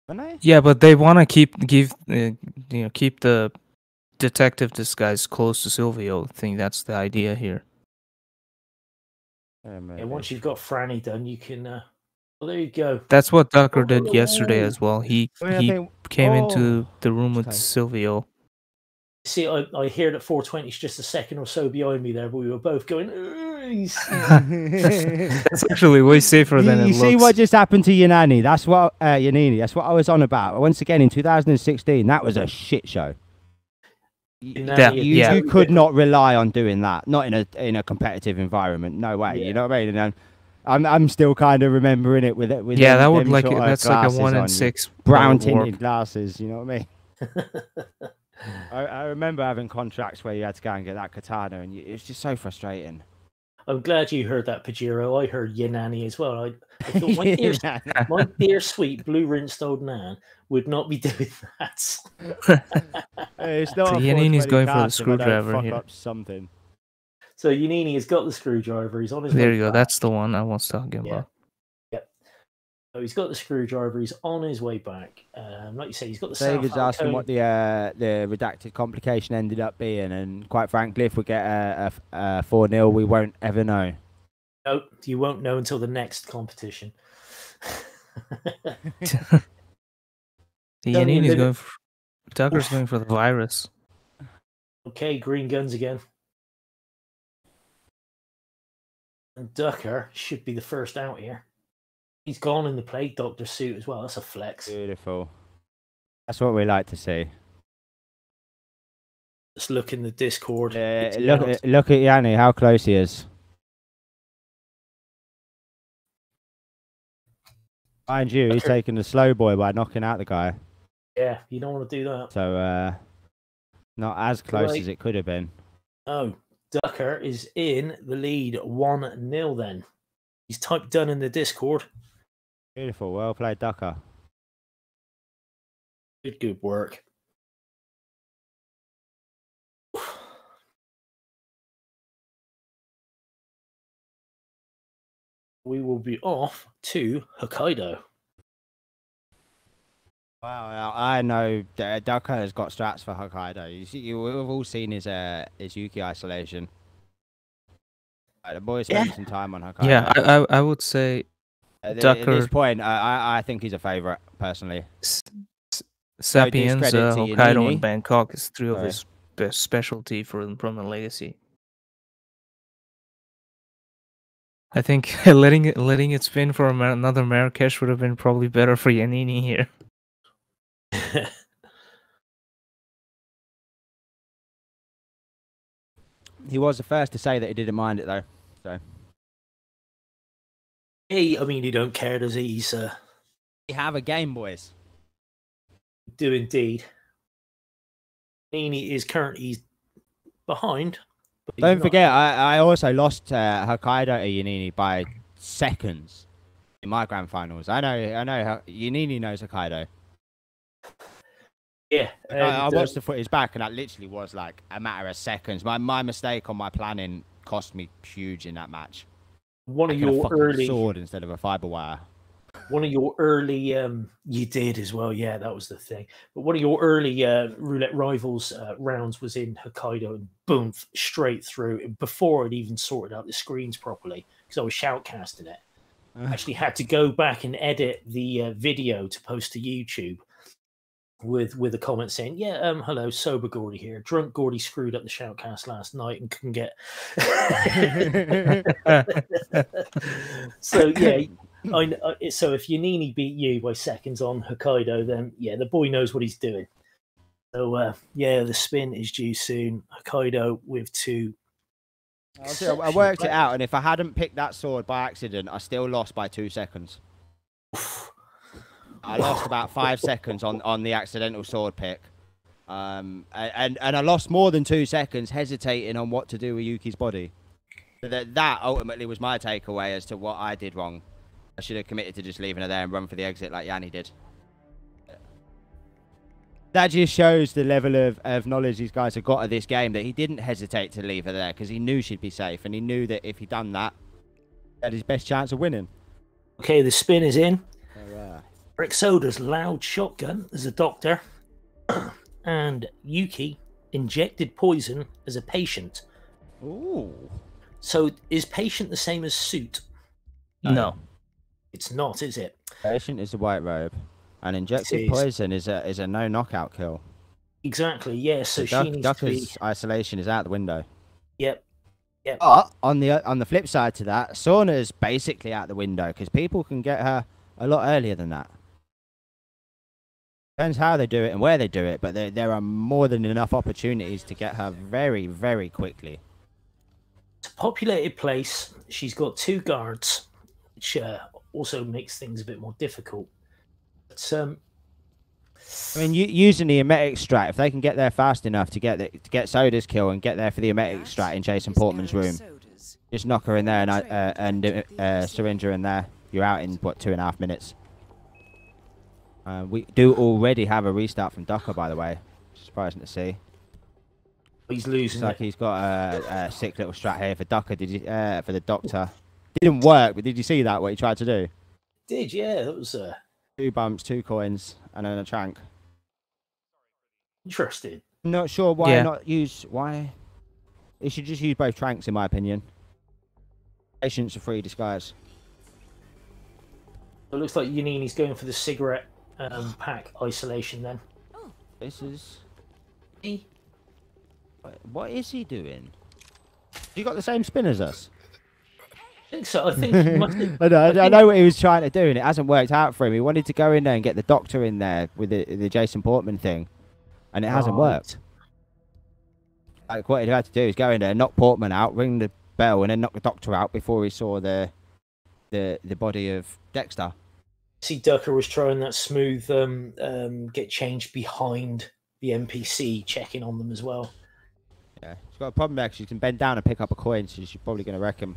Haven't they? Yeah, but they want to keep the detective disguise close to Silvio. I think that's the idea here. Yeah, once you've got Franny done, you can. Well, there you go. That's what Ducker did yesterday as well. He came into Oh, the room with okay. Silvio. See, I heard at 420, it's just a second or so behind me there, but we were both going. That's actually way safer than it You looks. see what just happened to Yanani? That's what Yanini. That's what I was on about. Once again, in 2016, that was a shit show. You could not rely on doing that. Not in a competitive environment. No way. Yeah. You know what I mean? And I'm still kind of remembering it with yeah, them, that would that's like a 1 in 6 brown tinted glasses. You know what I mean? I remember having contracts where you had to go and get that katana, and it was just so frustrating. I'm glad you heard that, Pajero. I heard Yanani as well. I thought my dear sweet blue rinsed old Nan would not be doing that. It's not. So Yanini's going for the screwdriver fuck here. up something. So Yanini has got the screwdriver. He's on his way. There you go. Back. That's the one I was talking about. Yep. So he's got the screwdriver. He's on his way back. Like you say, he's got the. David's asking what the redacted complication ended up being, and quite frankly, if we get a 4-0, we won't ever know. No, you won't know until the next competition. Yanini's going for. Tucker's going for the virus. Okay, green guns again. And Ducker should be the first out here. He's gone in the plague doctor suit as well. That's a flex. Beautiful. That's what we like to see. Let's look in the Discord. Look at Yanni, how close he is. Mind you, he's taking the slow boy by knocking out the guy. Yeah, you don't want to do that. So, not as close as it could have been. Oh, Ducker is in the lead 1-0 then. He's typed done in the Discord. Beautiful. Well played, Ducker. Good work. We will be off to Hokkaido. Wow, I know Ducker has got strats for Hokkaido. We've all seen his Yuki isolation. The boys spent some time on Hokkaido. Yeah, I would say Ducker. At this point, I think he's a favourite, personally. Sapiens, Hokkaido, and Bangkok is three of his best specialty from the legacy. I think letting it spin for another Marrakesh would have been probably better for Yanini here. He was the first to say that he didn't mind it, though. So. Hey, I mean, he don't care, does he? We have a game, boys. Do indeed. Nini is currently behind. Don't forget, I also lost Hokkaido to Yanini by seconds in my grand finals. I know. Yanini knows Hokkaido. Yeah, I watched the footage back, and that literally was like a matter of seconds. My mistake on my planning cost me huge in that match. One of your early sword instead of a fiber wire. One of your early, you did as well, yeah, that was the thing. But one of your early Roulette Rivals rounds was in Hokkaido, and boom, straight through before I'd even sorted out the screens properly because I was shoutcasting it. I actually had to go back and edit the video to post to YouTube with a comment saying, "Yeah, hello, sober Gordy here. Drunk Gordy screwed up the shoutcast last night and couldn't get." So yeah. So if Yanini beat you by seconds on Hokkaido, then yeah, the boy knows what he's doing. So yeah, the spin is due soon. Hokkaido with 2. I worked it out, and if I hadn't picked that sword by accident, I still lost by 2 seconds. I lost about 5 seconds on the accidental sword pick. And I lost more than 2 seconds hesitating on what to do with Yuki's body. So that ultimately was my takeaway as to what I did wrong. I should have committed to just leaving her there and run for the exit like Yanni did. That just shows the level of knowledge these guys have got of this game, that he didn't hesitate to leave her there because he knew she'd be safe, and he knew that if he'd done that, he had his best chance of winning. Okay, the spin is in. Rick Soda's loud shotgun as a doctor, and Yuki injected poison as a patient. Ooh. So is patient the same as suit? No. It's not, is it? Patient is the white robe, and injected poison is a no knockout kill. Exactly. Yeah. So she needs to be... isolation is out the window. Yep. Yep. But on the flip side to that, Sauna's basically out the window because people can get her a lot earlier than that. Depends how they do it and where they do it, but there are more than enough opportunities to get her very, very quickly. It's a populated place. She's got 2 guards, which also makes things a bit more difficult. But, I mean, using the emetic strat, if they can get there fast enough to get Soda's kill and get there for the emetic strat in Jason Portman's room, just knock her in there and syringe her in there. You're out in, what, 2.5 minutes. We do already have a restart from Ducker, by the way. Surprising to see. He's losing. Looks like he's got a sick little strat here for Ducker. Did you for the Doctor? Didn't work, but did you see that? What he tried to do? Did, yeah. That was 2 bumps, 2 coins, and then a trank. Interesting. Not sure why not use why. He should just use both tranks, in my opinion. Patience a free disguise. It looks like Yanini's going for the cigarette pack isolation then. This is... What is he doing? You got the same spin as us? I think so. I think he must have... I know what he was trying to do, and it hasn't worked out for him. He wanted to go in there and get the Doctor in there with the Jason Portman thing, and it hasn't worked. Like, what he had to do is go in there, knock Portman out, ring the bell, and then knock the Doctor out before he saw the body of Dexter. See, Ducker was trying that smooth get changed behind the NPC, checking on them as well. Yeah, she's got a problem there. She can bend down and pick up a coin, so she's probably going to wreck him.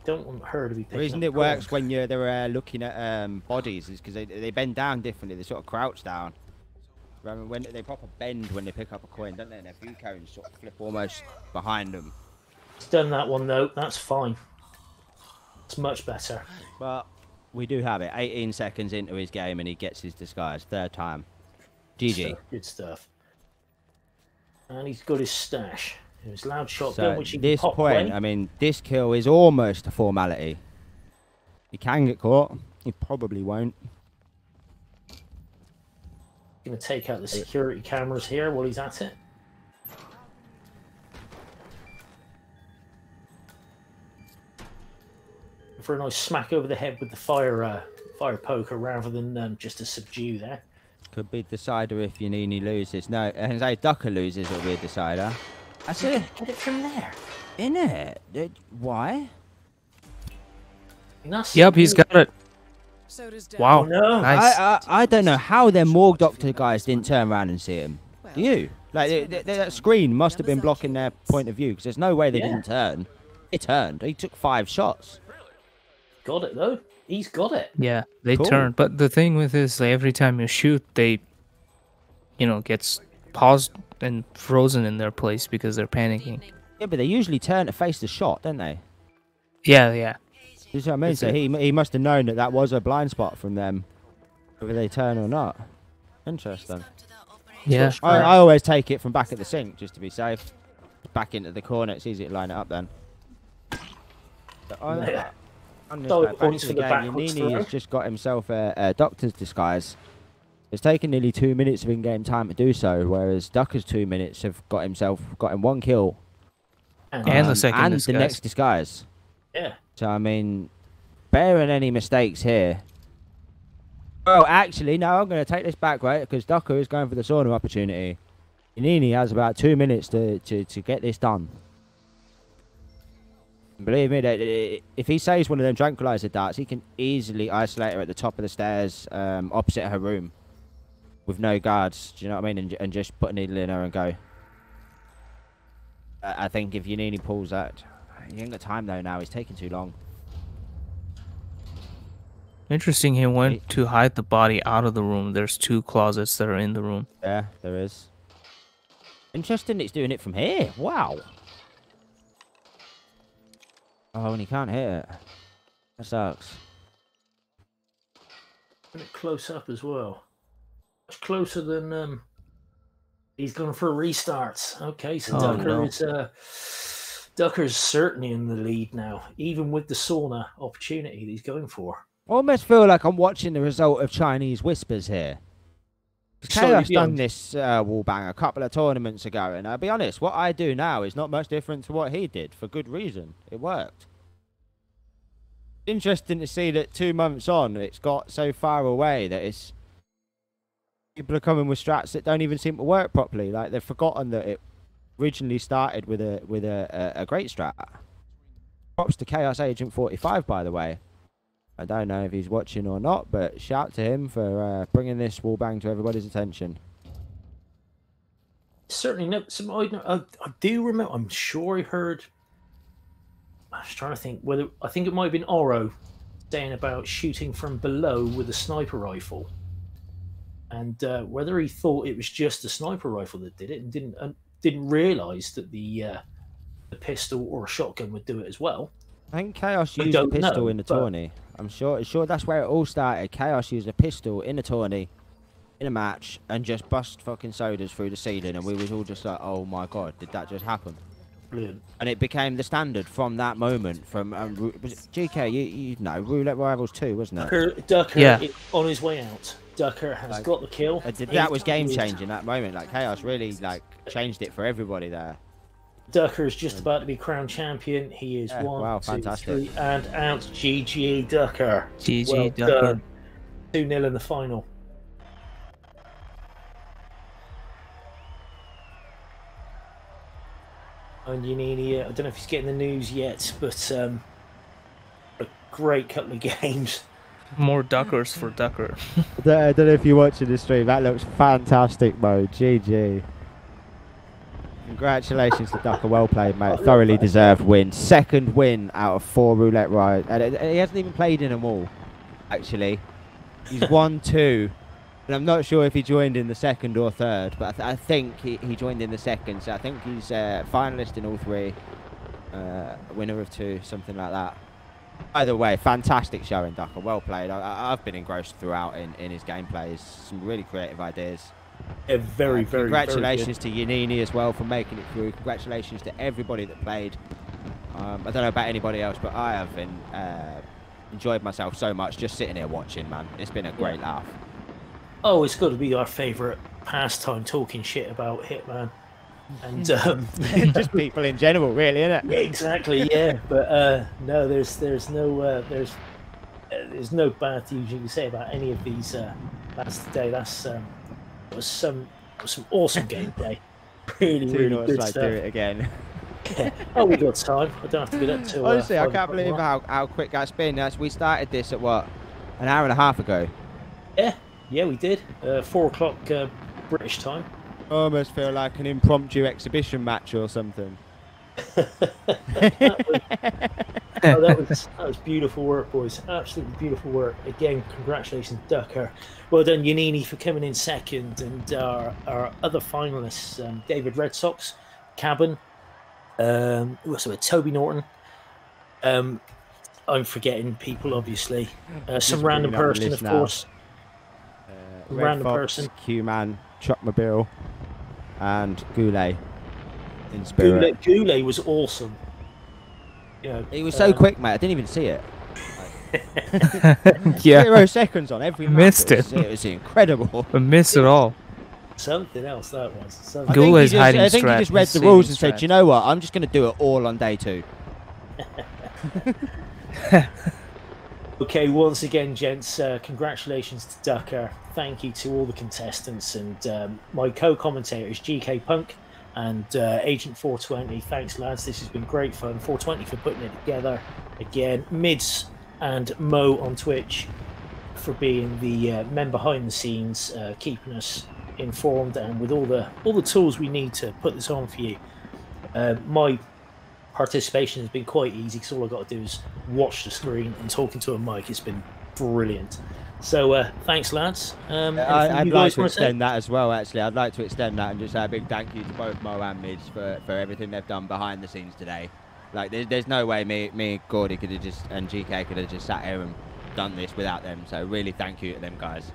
Don't want her to be picking The reason up it works when they're looking at bodies is because they bend down differently. They sort of crouch down. When they proper bend when they pick up a coin, don't they? And their view cones sort of flip almost behind them. He's done that one though. That's fine. It's much better. But we do have it. 18 seconds into his game, and he gets his disguise. 3rd time. GG. Good stuff. And he's got his stash. His loud shotgun, which he can pop point, away. I mean, this kill is almost a formality. He can get caught. He probably won't. Going to take out the security cameras here while he's at it. For a nice smack over the head with the fire poker rather than just a subdue there. Could be decider if Yanini loses. No, Jose Ducker loses, it'll be a decider. I said, Get it from there. Innit? Why? Yep, he's got it. Wow, Oh, no. nice. I don't know how their morgue doctor guys didn't turn around and see him. Do you? Like, that screen must have been blocking their point of view, because there's no way they didn't turn. He turned. He took 5 shots. Got it, though. He's got it. Yeah, they Cool. turn. But the thing with this, like, every time you shoot, they, gets paused and frozen in their place because they're panicking. Yeah, but they usually turn to face the shot, don't they? Yeah, yeah. That's what I mean. So he must have known that was a blind spot from them, whether they turn or not. Interesting. Yeah. I always take it from back at the sink just to be safe. Back into the corner, it's easy to line it up then. But on this back to the game, Yanini has just got himself a doctor's disguise. It's taken nearly 2 minutes of in-game time to do so, whereas Ducker's 2 minutes have got him 1 kill. And the second disguise. The next disguise. Yeah. So, I mean, bearing any mistakes here. Oh, actually, no, I'm going to take this back, right? Because Ducker is going for the sauna opportunity. Yanini has about 2 minutes to get this done. Believe me, that if he saves one of them tranquilizer darts, he can easily isolate her at the top of the stairs, opposite her room, with no guards. Do you know what I mean? And just put a needle in her and go. I think if Yanini pulls that, he ain't got time though. Now he's taking too long. Interesting. He went to hide the body out of the room. There's 2 closets that are in the room. Yeah, there is. Interesting. It's doing it from here. Wow. Oh, and he can't hit it. That sucks. Close up as well. Much closer than he's going for restarts. Okay, so Ducker's certainly in the lead now, even with the sauna opportunity that he's going for. I almost feel like I'm watching the result of Chinese Whispers here. Chaos done this wall bang a couple of tournaments ago, and I'll be honest, what I do now is not much different to what he did, for good reason. It worked. Interesting to see that 2 months on, it's got so far away that it's people are coming with strats that don't even seem to work properly. Like they've forgotten that it originally started with a great strat. Props to Chaos Agent 45, by the way. I don't know if he's watching or not, but shout to him for bringing this wall bang to everybody's attention. Certainly, no. I do remember. I'm sure I heard. I was trying to think whether I think it might have been Oro saying about shooting from below with a sniper rifle, and whether he thought it was just a sniper rifle that did it, and didn't realise that the pistol or a shotgun would do it as well. I think Chaos used a pistol in the tourney. I'm sure that's where it all started. Chaos used a pistol in a tourney, in a match, and just bust fucking sodas through the ceiling, and we was all just like, oh my god, did that just happen? Brilliant. And it became the standard from that moment. From was it GK, you know, Roulette Rivals 2, wasn't it? Ducker yeah. Is on his way out. Ducker has got the kill. That was game changing. That moment, like Chaos really changed it for everybody there. Ducker is just about to be crowned champion. He is 1, 2, 3, and out. GG Ducker. GG well Ducker. Done. 2-0 in the final. And Yanini, I don't know if he's getting the news yet, but a great couple of games. More Duckers for Ducker. I don't know if you're watching the stream. That looks fantastic, Mo. GG. Congratulations to Ducker. Well played, mate. Thoroughly deserved win. 2nd win out of 4 Roulette Royale. And he hasn't even played in them all, actually. He's won 2. And I'm not sure if he joined in the 2nd or 3rd, but I think he joined in the 2nd. So I think he's finalist in all 3. Winner of 2, something like that. Either way, fantastic showing, Ducker. Well played. I've been engrossed throughout in his gameplays. Some really creative ideas. Yeah, very, congratulations to Yanini as well for making it through. Congratulations to everybody that played. I don't know about anybody else, but I have been, enjoyed myself so much just sitting here watching, man. It's been a great laugh. Oh, it's got to be our favourite pastime, talking shit about Hitman. And just people in general, really, isn't it? Yeah, exactly, yeah. But no, there's no bad things you can say about any of these lads today. That's was some awesome gameplay. Really good stuff. Do it again. Oh, we got time. I don't have to get up to. Honestly, I can't believe how quick that's been. We started this at what, an hour and a half ago. Yeah, we did. 4 o'clock British time. I almost feel like an impromptu exhibition match or something. that was beautiful work, boys. Absolutely beautiful work. Again, congratulations, Ducker. Well done, Yanini, for coming in 2nd, and our other finalists, David Red Sox, Cabin, also Toby Norton, I'm forgetting people, obviously. Just Some random bringing up the person, list of now. course. Red Random Fox, person. Q-Man, Chuckmobile, and Goulet in spirit. Goulet was awesome. You know, He was so quick, mate. I didn't even see it. Yeah, 0 seconds on every map. Missed it. It was incredible. I missed it all. Something else that was. I Something. think, Goulet's he just, hiding I think he strat. just read He's the saving rules and said, strat. you know what, I'm just going to do it all on day 2. Okay, once again, gents, congratulations to Ducker. Thank you to all the contestants and my co-commentators, GK Punk and Agent 420. Thanks, lads. This has been great fun. 420 for putting it together. Again, Mids and Mo on Twitch for being the men behind the scenes, keeping us informed and with all the tools we need to put this on for you. My participation has been quite easy because all I've got to do is watch the screen and talking to a mic. It's been brilliant. So thanks, lads. I'd like to extend that as well, actually. I'd like to extend that and just say a big thank you to both Mo and Mids for everything they've done behind the scenes today. Like, there's no way me, Gordy could have just, and GK could have just sat here and done this without them. So really thank you to them guys.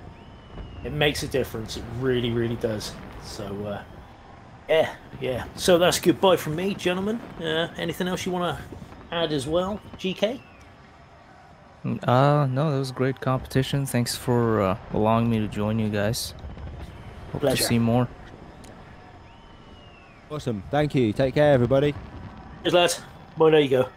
It makes a difference. It really, really does. So, yeah. So that's goodbye from me, gentlemen. Anything else you want to add as well, GK? No, that was a great competition. Thanks for allowing me to join you guys. Hope Pleasure. to see more. Awesome. Thank you. Take care, everybody. Cheers, lads. Bye, there you go.